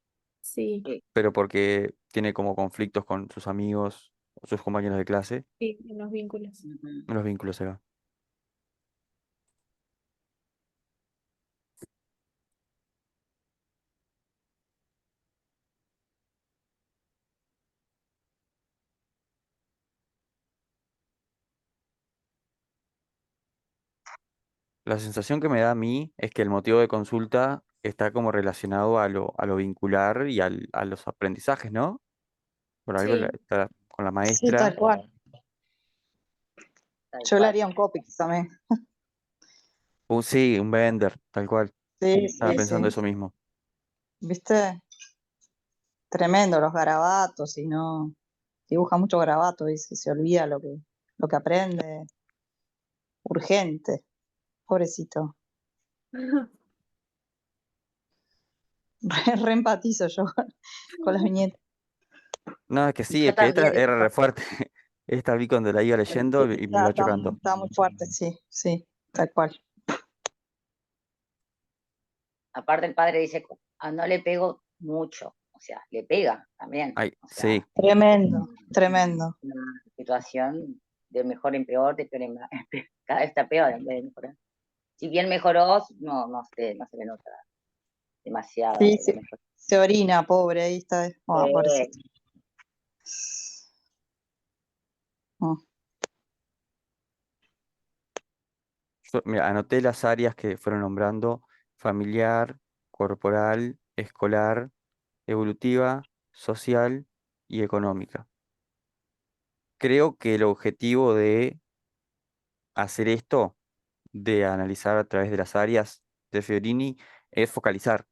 Sí, pero porque tiene como conflictos con sus amigos o sus compañeros de clase, sí, en los vínculos. Ujú. los vínculos se van. La sensación que me da a mí es que el motivo de consulta está como relacionado a lo vincular y a los aprendizajes, ¿no? Por algo Sí, está con la Sí, maestra. tal cual. Tal Yo le cual. haría un Copics también. Sí, un vender, tal cual. Sí, Estaba sí, pensando sí. eso mismo. ¿Viste? Tremendo los garabatos y no dibuja mucho garabato y se olvida lo que aprende. Urgente, pobrecito. Re empatizo yo con las viñetas. No, es que sí, Yo es que esta también, era re fuerte. Esta vi cuando la iba Sí, leyendo y me está, iba chocando. está muy fuerte, sí, sí, tal cual. aparte el padre dice, no le pego mucho, o sea, le pega también, Ay, o sea, sí. Tremendo, tremendo. una situación de mejor en peor, de peor en más, cada vez está peor en vez de mejorar. Si bien mejoró, no se le nota demasiado Sí, la sí, mejora. se orina, pobre, ahí está. Oh, pobrecito. Oh. Mira, anoté las áreas que fueron nombrando: familiar, corporal, escolar, evolutiva, social y económica. Creo que el objetivo de hacer esto, de analizar a través de las áreas de Fiorini, es focalizar,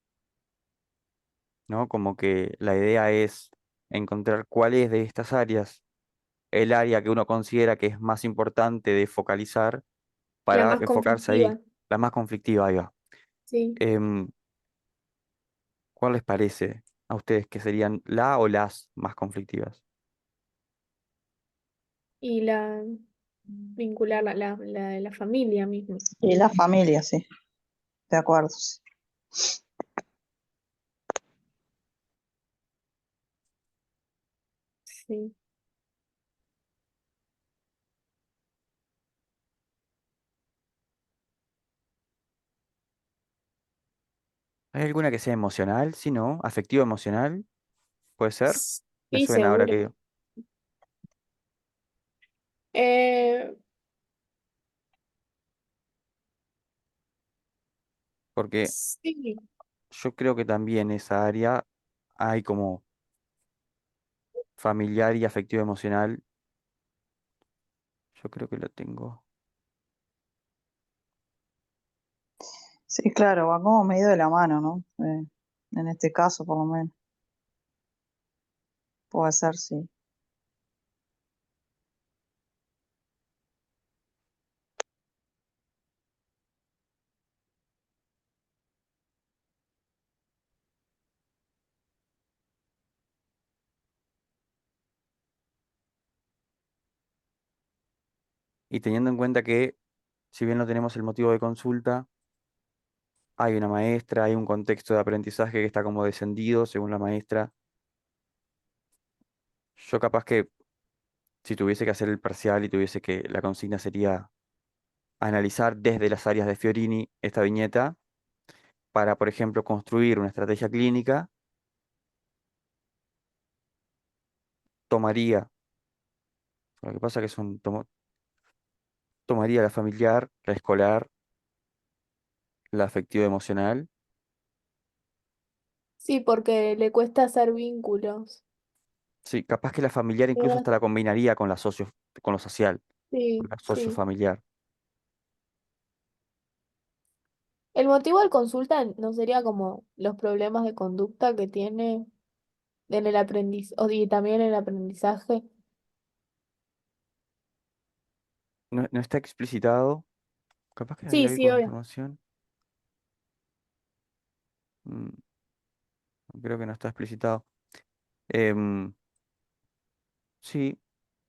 ¿no? Como que la idea es encontrar cuál es de estas áreas el área que uno considera que es más importante de focalizar la para más enfocarse ahí, conflictiva, la más conflictiva, ahí va. sí. Em, ¿Cuál les parece a ustedes que serían la o las más conflictivas? Y vincular la de la familia misma. Y la familia, sí, de acuerdo. Sí. Sí. ¿Hay alguna que sea emocional? Si no, afectivo emocional, puede ser. Me Sí, suena ahora seguro. que, Eh, porque sí, yo creo que también esa área hay como familiar y afectivo emocional. Yo creo que lo tengo. Sí, claro, va como medio de la mano, ¿no? En este caso, por lo menos, puede ser, sí. Y teniendo en cuenta que, si bien no tenemos el motivo de consulta, hay una maestra, hay un contexto de aprendizaje que está como descendido según la maestra. Yo capaz que si tuviese que hacer el parcial y tuviese que, la consigna sería analizar desde las áreas de Fiorini esta viñeta para, por ejemplo, construir una estrategia clínica, tomaría, lo que pasa que tomaría la familiar, la escolar, la afectivo emocional. sí, porque le cuesta hacer vínculos. Sí, capaz que la familiar incluso Pero hasta la combinaría con la con lo social, con sí, la sí. sociofamiliar. El motivo de consulta no sería como los problemas de conducta que tiene en el y también en el aprendizaje. No, no está explicitado, capaz que Sí, había sí, algo de obvio. información. Mm, Creo que no está explicitado. Em, sí,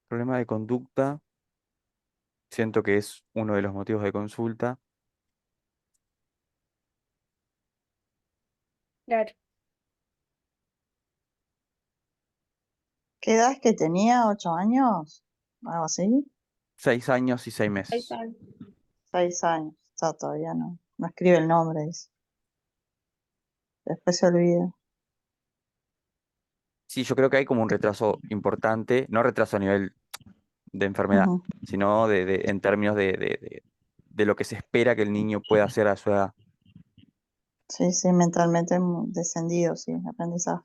problema de conducta, siento que es uno de los motivos de consulta. Claro. ¿Qué edad es que tenía? ¿8 años? Algo así. 6 años y 6 Ahí meses. está. 6 años. Está todavía no escribe el nombre, dice. Después se olvida. Sí, yo creo que hay como un retraso importante, no retraso a nivel de enfermedad, Ujú. sino en términos de lo que se espera que el niño pueda hacer a su edad. Sí, sí, mentalmente descendido, sí, aprendizaje.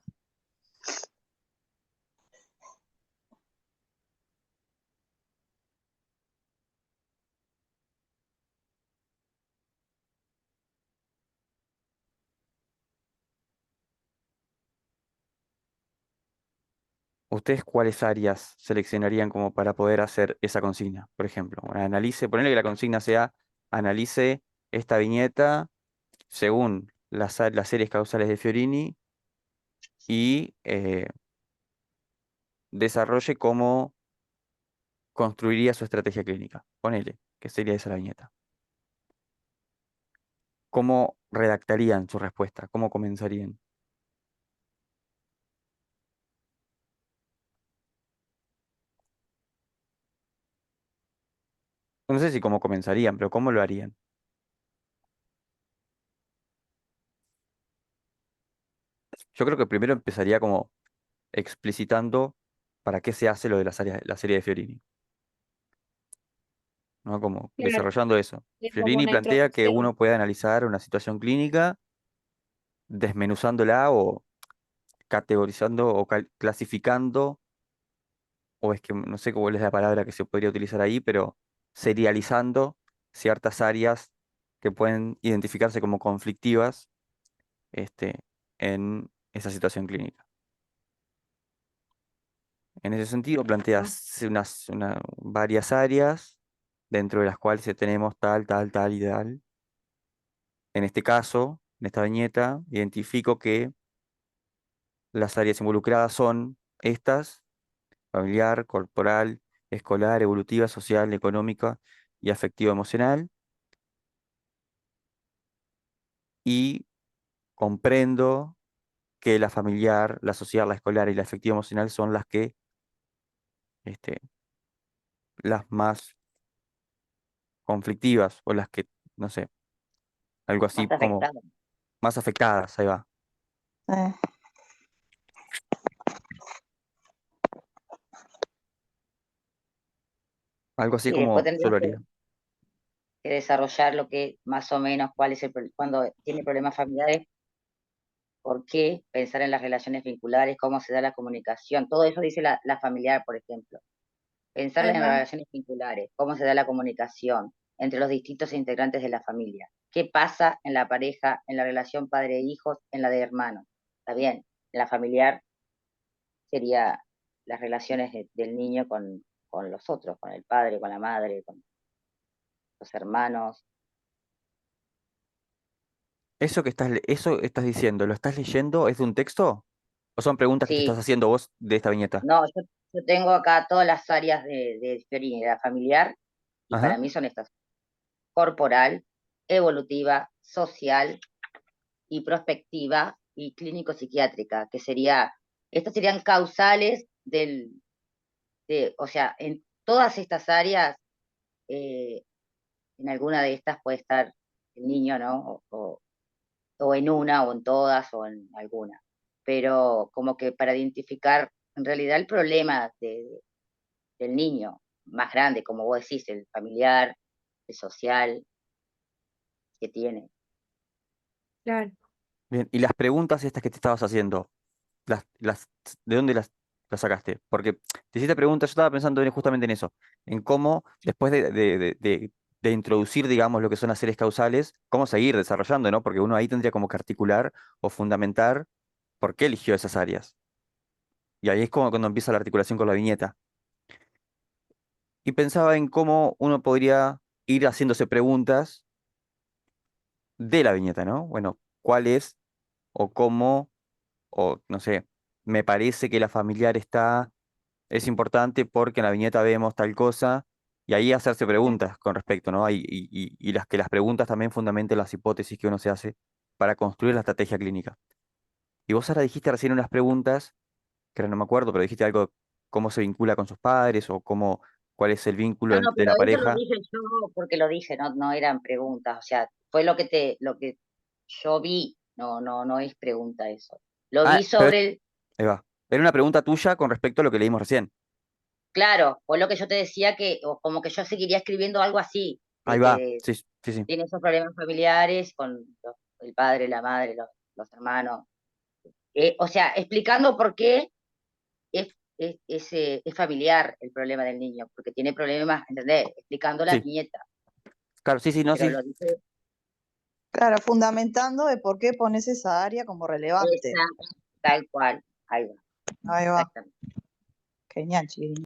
¿Ustedes cuáles áreas seleccionarían como para poder hacer esa consigna? Por ejemplo, analice, ponerle que la consigna sea analice esta viñeta según las series causales de Fiorini y desarrolle cómo construiría su estrategia clínica. Ponele, que sería esa la viñeta. ¿Cómo redactarían su respuesta? ¿Cómo comenzarían? No sé si cómo comenzarían, pero ¿cómo lo harían? Yo creo que primero empezaría como explicitando para qué se hace lo de la serie de Fiorini, ¿no? Como Claro, desarrollando eso. es como Fiorini una plantea que introducción. uno puede analizar una situación clínica desmenuzándola o categorizando o clasificando, o es que no sé cuál es la palabra que se podría utilizar ahí, pero serializando ciertas áreas que pueden identificarse como conflictivas, este, en esa situación clínica. En ese sentido, Ah, planteas varias áreas dentro de las cuales tenemos tal, tal, tal y tal. En este caso, en esta viñeta, identifico que las áreas involucradas son estas: familiar, corporal, escolar, evolutiva, social, económica y afectivo-emocional. Y comprendo que la familiar, la social, la escolar y la afectivo-emocional son este, las más conflictivas o las que, no sé, algo así Más como afectado. más afectadas, ahí va. Eh, Algo así Y después como yo tendrías lo haría. que desarrollar lo que más o menos, cuál es cuando tiene problemas familiares, por qué, pensar en las relaciones vinculares, cómo se da la comunicación. Todo eso dice la familiar, por ejemplo. Pensar ahí en las va. relaciones vinculares, cómo se da la comunicación entre los distintos integrantes de la familia. ¿Qué pasa en la pareja, en la relación padre-hijos, en la de hermanos? Está bien, en la familiar sería las relaciones del niño con los otros, con el padre, con la madre, con los hermanos. Eso estás diciendo, ¿lo estás leyendo? ¿Es de un texto? ¿O son preguntas que te estás Sí, haciendo vos de esta viñeta? no, yo tengo acá todas las áreas de Fiorini, de la familiar, y para Ajá. mí son estas: corporal, evolutiva, social y prospectiva y clínico-psiquiátrica, que estas serían causales o sea, en todas estas áreas, eh, en alguna de estas puede estar el niño, ¿no? O en una, o en todas, o en alguna. Pero como que para identificar en realidad el problema del niño más grande, como vos decís, el familiar, el social que tiene. Claro. Bien, y las preguntas estas que te estabas haciendo, las, ¿de dónde las sacaste? Porque te hiciste preguntas, yo estaba pensando justamente en eso, en cómo después de introducir, digamos, lo que son las series causales, cómo seguir desarrollando, ¿no? Porque uno ahí tendría como que articular o fundamentar por qué eligió esas áreas. Y ahí es como cuando empieza la articulación con la viñeta. Y pensaba en cómo uno podría ir haciéndose preguntas de la viñeta, ¿no? Bueno, ¿cuál es o cómo, o no sé, me parece que la familiar es importante porque en la viñeta vemos tal cosa, y ahí hacerse preguntas con respecto, ¿no? Y las preguntas también fundamenten las hipótesis que uno se hace para construir la estrategia clínica. Y vos ahora dijiste recién unas preguntas, que ahora no me acuerdo, pero dijiste algo cómo se vincula con sus padres o cuál es el vínculo No, no, de pero la eso lo pareja. dije yo porque lo dije, no eran preguntas, o sea, fue lo que yo vi, no es pregunta eso. Lo Ah, vi pero sobre el, ahí va. Era una pregunta tuya con respecto a lo que leímos recién. claro, fue lo que yo te decía que, o como que yo seguiría escribiendo algo así, Ahí de va. que Sí, sí, sí. tiene esos problemas familiares con el padre, la madre, los hermanos. O sea, explicando por qué es familiar el problema del niño, porque tiene problemas, ¿entendés? Explicando las Sí, nietas, claro, sí, sí, no, pero sí. lo dice Claro, fundamentando de por qué pones esa área como relevante. esa, tal cual. Ahí va, Ahí va. exactamente. Genial, chiquilín.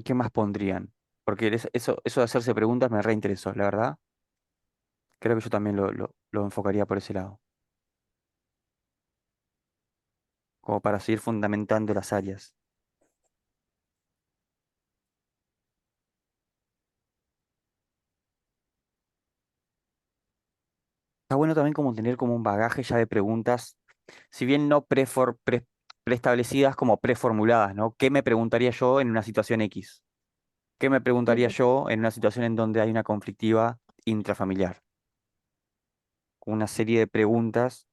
¿Qué más pondrían? Porque eso de hacerse preguntas me reinteresó, la verdad. Creo que yo también lo enfocaría por ese lado, como para seguir fundamentando las áreas. Está bueno también como tener como un bagaje ya de preguntas, si bien no preestablecidas, como preformuladas, ¿no? ¿Qué me preguntaría yo en una situación X? ¿Qué me preguntaría Ujú. yo en una situación en donde hay una conflictiva intrafamiliar? Una serie de preguntas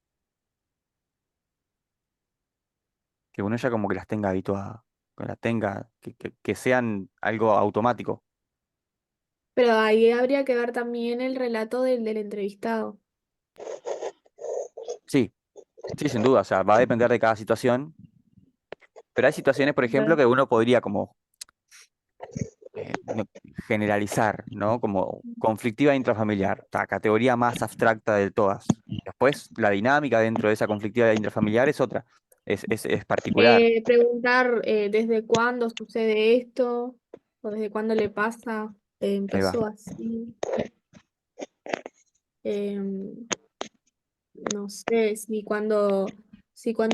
que uno ya como que las tenga habituadas, que las tenga, que sean algo automático. Pero ahí habría que ver también el relato del entrevistado. Sí, sí, sin duda, o sea, va a depender de cada situación, pero hay situaciones, por ejemplo, Claro. que uno podría como generalizar, ¿no? Como conflictiva intrafamiliar, la categoría más abstracta de todas. Después, la dinámica dentro de esa conflictiva intrafamiliar es otra, es particular. Preguntar desde cuándo sucede esto o desde cuándo le pasa. Ahí va. Empezó así. Em, no sé si cuando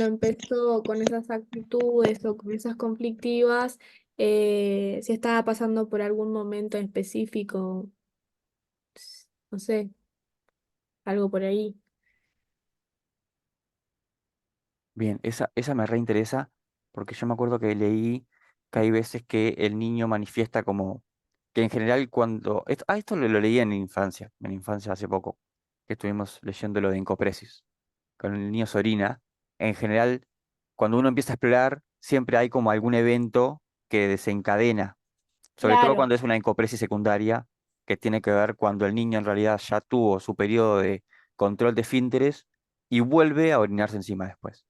empezó con esas actitudes o con esas conflictivas, si estaba pasando por algún momento específico, no sé, algo por ahí. Bien, esa me reinteresa porque yo me acuerdo que leí que hay veces que el niño manifiesta como que en general cuando... esto lo leí en infancia hace poco, que estuvimos leyendo lo de encopresis, con el niño Sorina. En general, cuando uno empieza a explorar, siempre hay como algún evento que desencadena, sobre todo Claro. cuando es una encopresis secundaria, que tiene que ver cuando el niño en realidad ya tuvo su periodo de control de esfínteres y vuelve a orinarse encima después,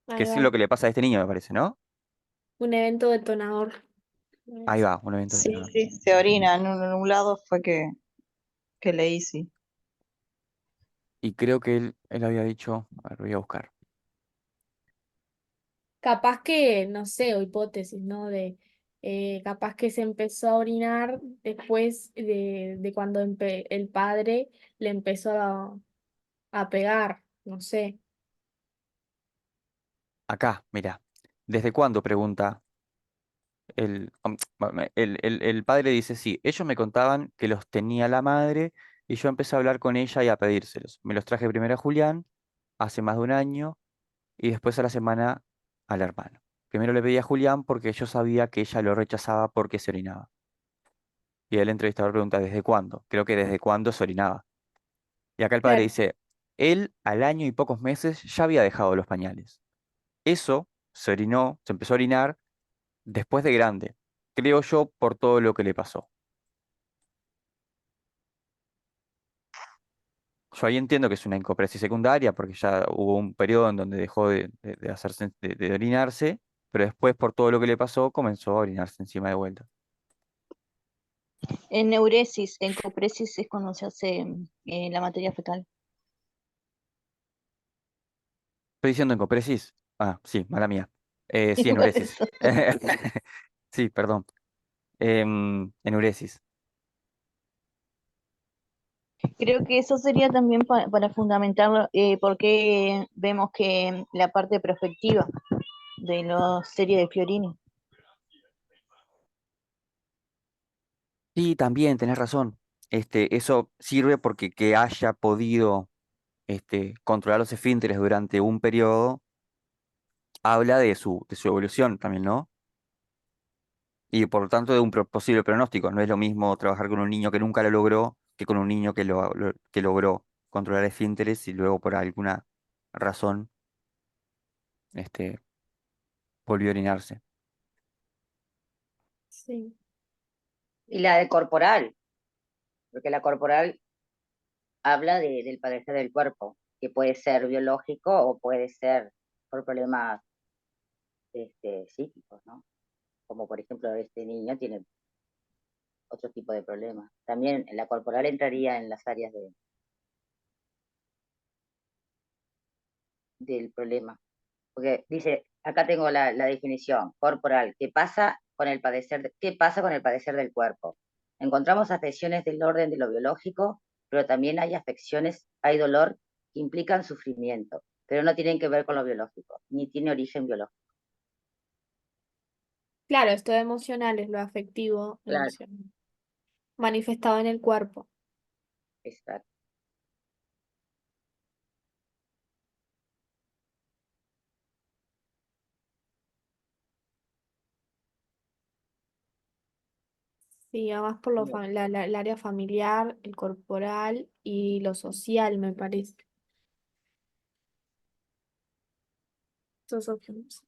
que Ahí es va. lo que le pasa a este niño, me parece, ¿no? Un evento detonador. Ahí va, un evento Sí, detonador. sí, se orina. En un lado fue que leí, sí. Y creo que él había dicho, a ver, voy a buscar. Capaz que, no sé, o hipótesis, ¿no? Capaz que se empezó a orinar después de cuando el padre le empezó a pegar, no sé. Acá, mira, ¿desde cuándo? Pregunta el padre dice, sí, ellos me contaban que los tenía la madre y yo empecé a hablar con ella y a pedírselos. Me los traje primero a Julián, hace más de un año, y después a la semana al hermano. Primero le pedí a Julián porque yo sabía que ella lo rechazaba porque se orinaba. Y el entrevistador pregunta, ¿desde cuándo? Creo que desde cuándo se orinaba. Y acá el padre Claro. dice, él al año y pocos meses ya había dejado los pañales. Eso se orinó, se empezó a orinar después de grande, creo yo, por todo lo que le pasó. Yo ahí entiendo que es una encopresis secundaria porque ya hubo un periodo en donde dejó de hacerse, de orinarse, pero después por todo lo que le pasó comenzó a orinarse encima de vuelta. En neuresis, en copresis es cuando se hace la materia fecal. ¿Estoy diciendo encopresis? Ah, sí, mala mía. Sí, Por enuresis. eso. Sí, perdón. Enuresis. Creo que eso sería también para fundamentar por qué vemos que la parte prospectiva de la serie de Fiorini. Sí, también, tenés razón. eso sirve porque que haya podido controlar los esfínteres durante un periodo habla de su evolución también, ¿no? Y por lo tanto de un posible pronóstico. No es lo mismo trabajar con un niño que nunca lo logró que con un niño que logró controlar esfínteres y luego por alguna razón este, volvió a orinarse. Sí. Y la de corporal, porque la corporal habla del padecer del cuerpo, que puede ser biológico o puede ser por problemas psíquicos, ¿no? Como por ejemplo este niño tiene otro tipo de problemas. También la corporal entraría en las áreas del problema. Porque dice, acá tengo la definición corporal, ¿qué pasa con el padecer del cuerpo? Encontramos afecciones del orden de lo biológico, pero también hay afecciones, hay dolor que implican sufrimiento, pero no tienen que ver con lo biológico, ni tiene origen biológico. Claro, esto emocional es lo afectivo, Claro, emocional, manifestado en el cuerpo. exacto. Sí, además por el área familiar, el corporal y lo social, me parece. Estos objetos.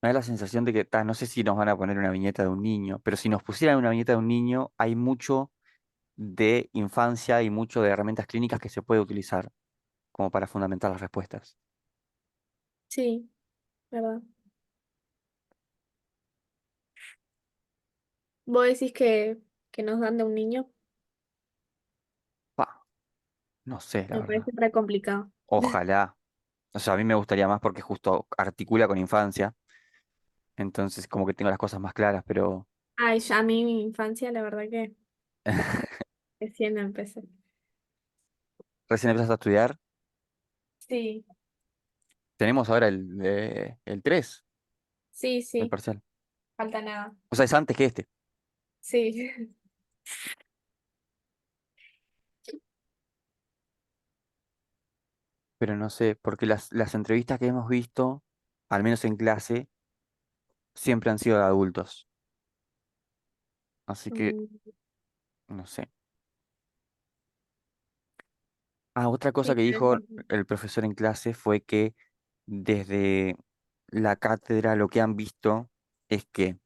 Me da la sensación de que, no sé si nos van a poner una viñeta de un niño, pero si nos pusieran una viñeta de un niño, hay mucho de infancia y mucho de herramientas clínicas que se puede utilizar como para fundamentar las respuestas. Sí, ¿verdad? ¿Vos decís que nos dan de un niño? Pa, no sé, la Me verdad. parece re complicado. Ojalá. O sea, a mí me gustaría más porque justo articula con infancia, entonces como que tengo las cosas más claras, pero Ay, ya a mí mi infancia, la verdad que recién empecé. recién empezaste a estudiar. Sí, Tenemos ahora el 3 sí, del sí, parcial. falta nada. O sea, es antes que este, Sí. pero no sé, porque las entrevistas que hemos visto, al menos en clase, siempre han sido de adultos. Así que, Mm, no sé. Ah, otra cosa sí, que dijo pero el profesor en clase fue que desde la cátedra lo que han visto es que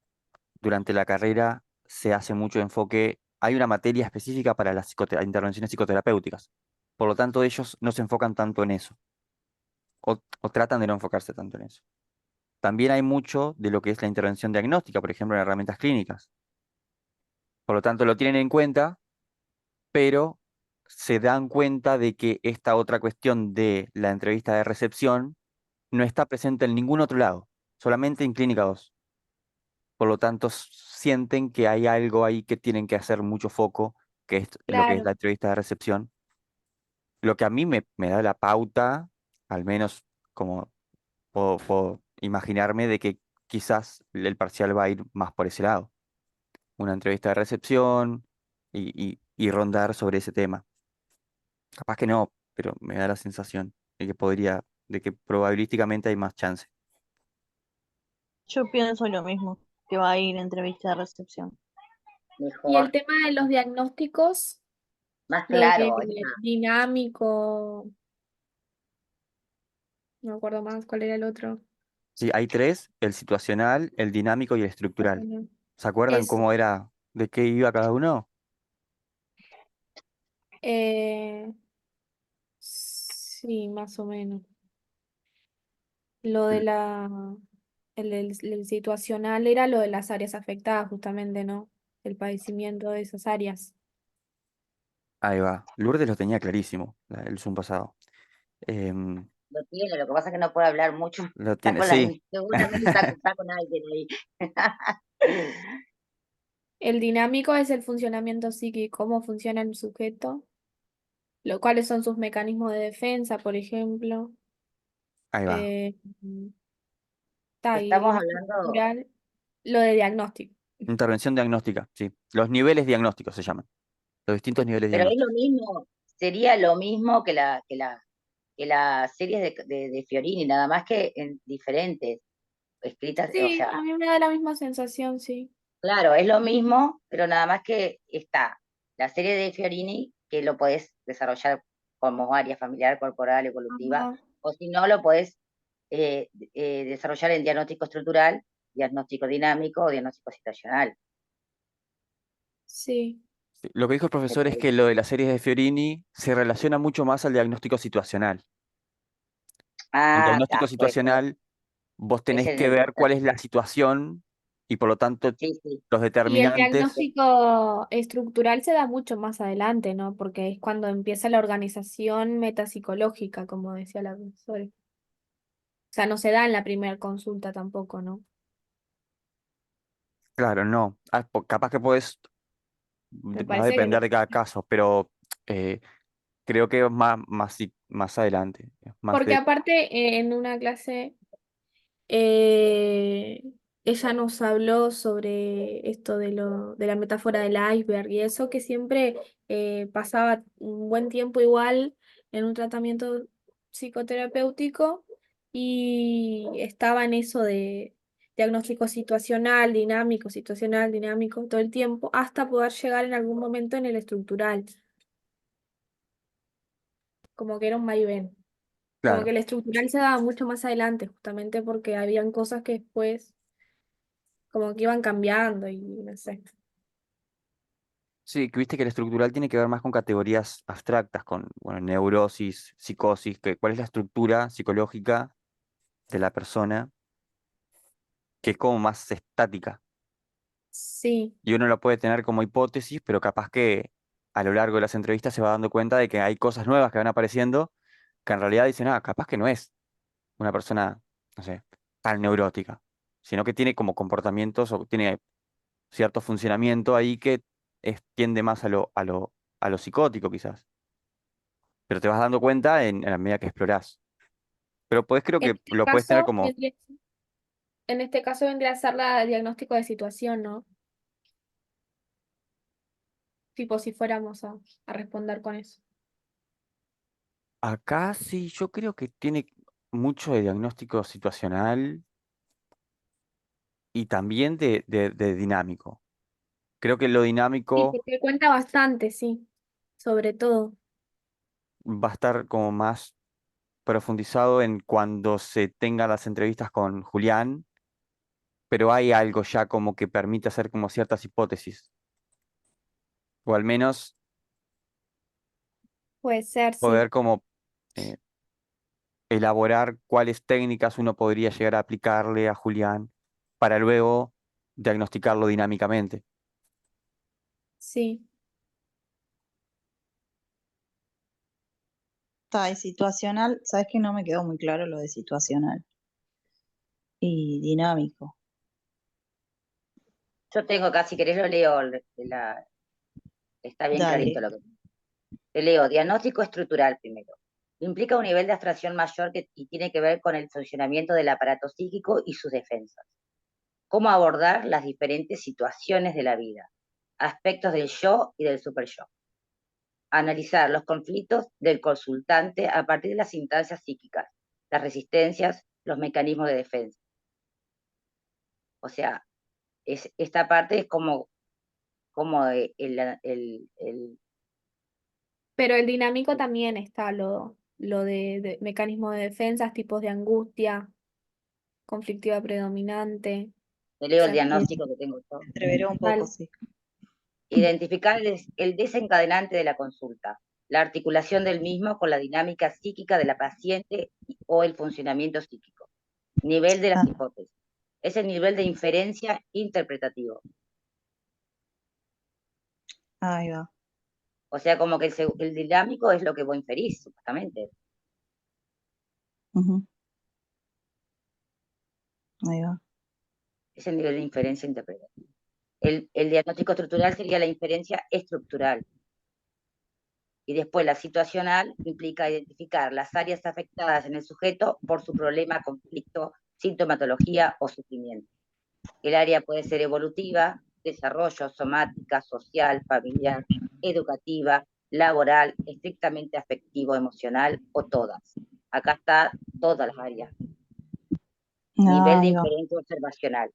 durante la carrera se hace mucho enfoque, hay una materia específica para las intervenciones psicoterapéuticas. Por lo tanto, ellos no se enfocan tanto en eso, o tratan de no enfocarse tanto en eso. También hay mucho de lo que es la intervención diagnóstica, por ejemplo, en herramientas clínicas. Por lo tanto, lo tienen en cuenta, pero se dan cuenta de que esta otra cuestión de la entrevista de recepción no está presente en ningún otro lado, solamente en Clínica 2. Por lo tanto, sienten que hay algo ahí que tienen que hacer mucho foco, que es lo que es la claro, entrevista de recepción. Lo que a mí me da la pauta, al menos como puedo imaginarme, de que quizás el parcial va a ir más por ese lado. Una entrevista de recepción y rondar sobre ese tema. Capaz que no, pero me da la sensación de que probabilísticamente hay más chance. Yo pienso lo mismo, que va a ir entrevista de recepción. y el Mejor, tema de los diagnósticos, más lo de claro. dinámico, no me acuerdo más cuál era el otro. Sí, hay tres, el situacional, el dinámico y el estructural. Bueno, ¿Se acuerdan eso. cómo era, de qué iba cada uno? Eh, sí, más o menos. Lo de L- el situacional era lo de las áreas afectadas, justamente, ¿no? El padecimiento de esas áreas. Ahí va. Lourdes lo tenía clarísimo, el Zoom pasado. Em, Lo tiene, lo que pasa es que no puede hablar mucho, lo está tiene, con la, sí. seguramente está con alguien ahí. El dinámico es el funcionamiento psíquico, cómo funciona el sujeto, cuáles son sus mecanismos de defensa, por ejemplo. Ahí va. Eh, está, y Estamos lo hablando, estructural, lo de diagnóstico. Intervención diagnóstica, sí. Los niveles diagnósticos se llaman. Los distintos niveles pero es lo diagnósticos. mismo, sería lo mismo que las series de Fiorini, nada más que en diferentes, escritas, o Sí, sea, a mí me da la misma sensación, sí. claro, es lo mismo, pero nada más que está la serie de Fiorini, que lo podés desarrollar como área familiar, corporal, evolutiva, Ajá, o si no, lo podés desarrollar en diagnóstico estructural, diagnóstico dinámico o diagnóstico situacional. sí. Sí, lo que dijo el profesor es que lo de las series de Fiorini se relaciona mucho más al diagnóstico situacional. El Ah, diagnóstico está, puede ser. situacional, vos Es tenés en que el, ver cuál es la situación y por lo tanto sí, sí, los Y el determinantes. diagnóstico estructural se da mucho más adelante, ¿no? Porque es cuando empieza la organización metapsicológica, como decía la profesora. O sea, no se da en la primera consulta tampoco, ¿no? Claro, no. Capaz que puedes, Me va a parece que depender no. de cada caso, pero eh, creo que es más adelante. Es más Porque de, aparte, en una clase, eh, ella nos habló sobre esto de la metáfora del iceberg y eso que siempre pasaba un buen tiempo igual en un tratamiento psicoterapéutico y estaba en eso de diagnóstico situacional, dinámico, todo el tiempo, hasta poder llegar en algún momento en el estructural, como que era un vaivén. Como que claro. el estructural se daba mucho más adelante, justamente porque habían cosas que después como que iban cambiando y no sé. Sí, que viste que el estructural tiene que ver más con categorías abstractas, con, bueno, neurosis, psicosis, cuál es la estructura psicológica de la persona, que es como más estática. Sí, Y uno lo puede tener como hipótesis, pero capaz que a lo largo de las entrevistas se va dando cuenta de que hay cosas nuevas que van apareciendo que en realidad dicen, ah, capaz que no es una persona, no sé, tan neurótica, sino que tiene como comportamientos o tiene cierto funcionamiento ahí que tiende más a lo psicótico quizás. Pero te vas dando cuenta en la medida que explorás. Pero pues creo en que este lo puedes tener caso como, en este caso vendría a ser la diagnóstico de situación, ¿no? Tipo si fuéramos a responder con eso. acá sí, yo creo que tiene mucho de diagnóstico situacional y también de dinámico. Creo que lo Sí, dinámico porque cuenta bastante, sí, sobre todo. va a estar como más profundizado en cuando se tengan las entrevistas con Julián, pero hay algo ya como que permite hacer como ciertas hipótesis, o al menos Puede ser, sí. poder como eh, elaborar cuáles técnicas uno podría llegar a aplicarle a Julián para luego diagnosticarlo dinámicamente. Sí. Está, y situacional, sabes que no me quedó muy claro lo de situacional y dinámico. yo tengo acá, si querés lo leo, está bien clarito Dale. lo que te leo. Diagnóstico estructural primero. Implica un nivel de abstracción mayor y tiene que ver con el funcionamiento del aparato psíquico y sus defensas. Cómo abordar las diferentes situaciones de la vida, aspectos del yo y del super yo. Analizar los conflictos del consultante a partir de las instancias psíquicas, las resistencias, los mecanismos de defensa. O sea, esta parte es como Pero el dinámico también está lo de mecanismos de defensa, tipos de angustia, conflictiva predominante. te O leo el sea, diagnóstico que tengo yo. Entreveré un poco, vale. sí. Identificar el desencadenante de la consulta, la articulación del mismo con la dinámica psíquica de la paciente o el funcionamiento psíquico. Nivel de las Ah, hipótesis. Es el nivel de inferencia interpretativo. ahí va. O sea, como que el dinámico es lo que vos inferís, supuestamente. Ujú, ahí va. Es el nivel de inferencia interpretativa. El diagnóstico estructural sería la inferencia estructural. Y después la situacional implica identificar las áreas afectadas en el sujeto por su problema, conflicto sintomatología o sufrimiento. El área puede ser evolutiva, desarrollo, somática, social, familiar, educativa, laboral, estrictamente afectivo, emocional o todas. Acá está todas las áreas. Nivel de Ahí va, inferencia observacional.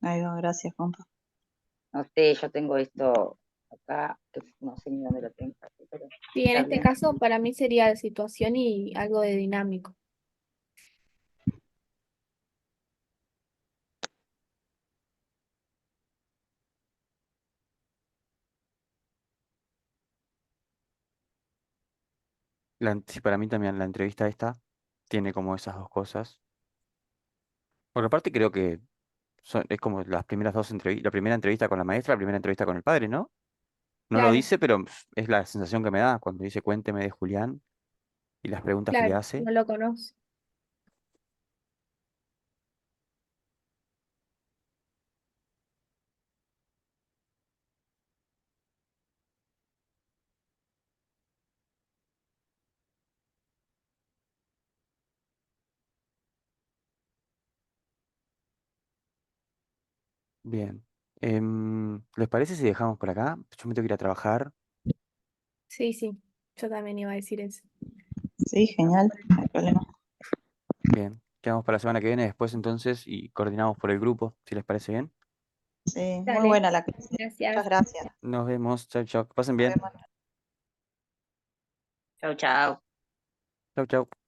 ahí va, gracias, compa. No sé, yo tengo esto acá, que no sé ni dónde lo tengo, pero Sí, en está este bien. caso para mí sería situación y algo de dinámico. Sí, para mí también la entrevista esta tiene como esas dos cosas. Porque aparte creo que es como las primeras dos entrevistas, la primera entrevista con la maestra, la primera entrevista con el padre, ¿no? No lo Claro, dice, pero es la sensación que me da cuando dice cuénteme de Julián y las preguntas que le claro, hace. no lo conozco. Bien. ¿Les parece si dejamos por acá? Yo me tengo que ir a trabajar. Sí, sí, yo también iba a decir eso. Sí, genial, no hay problema. Bien. Quedamos para la semana que viene después entonces y coordinamos por el grupo, si les parece bien. Sí, muy Dale, buena la clase. Muchas gracias. gracias. Nos vemos. Chau, chau. Que pasen Nos bien. vemos. Chau, chau. Chau, chau.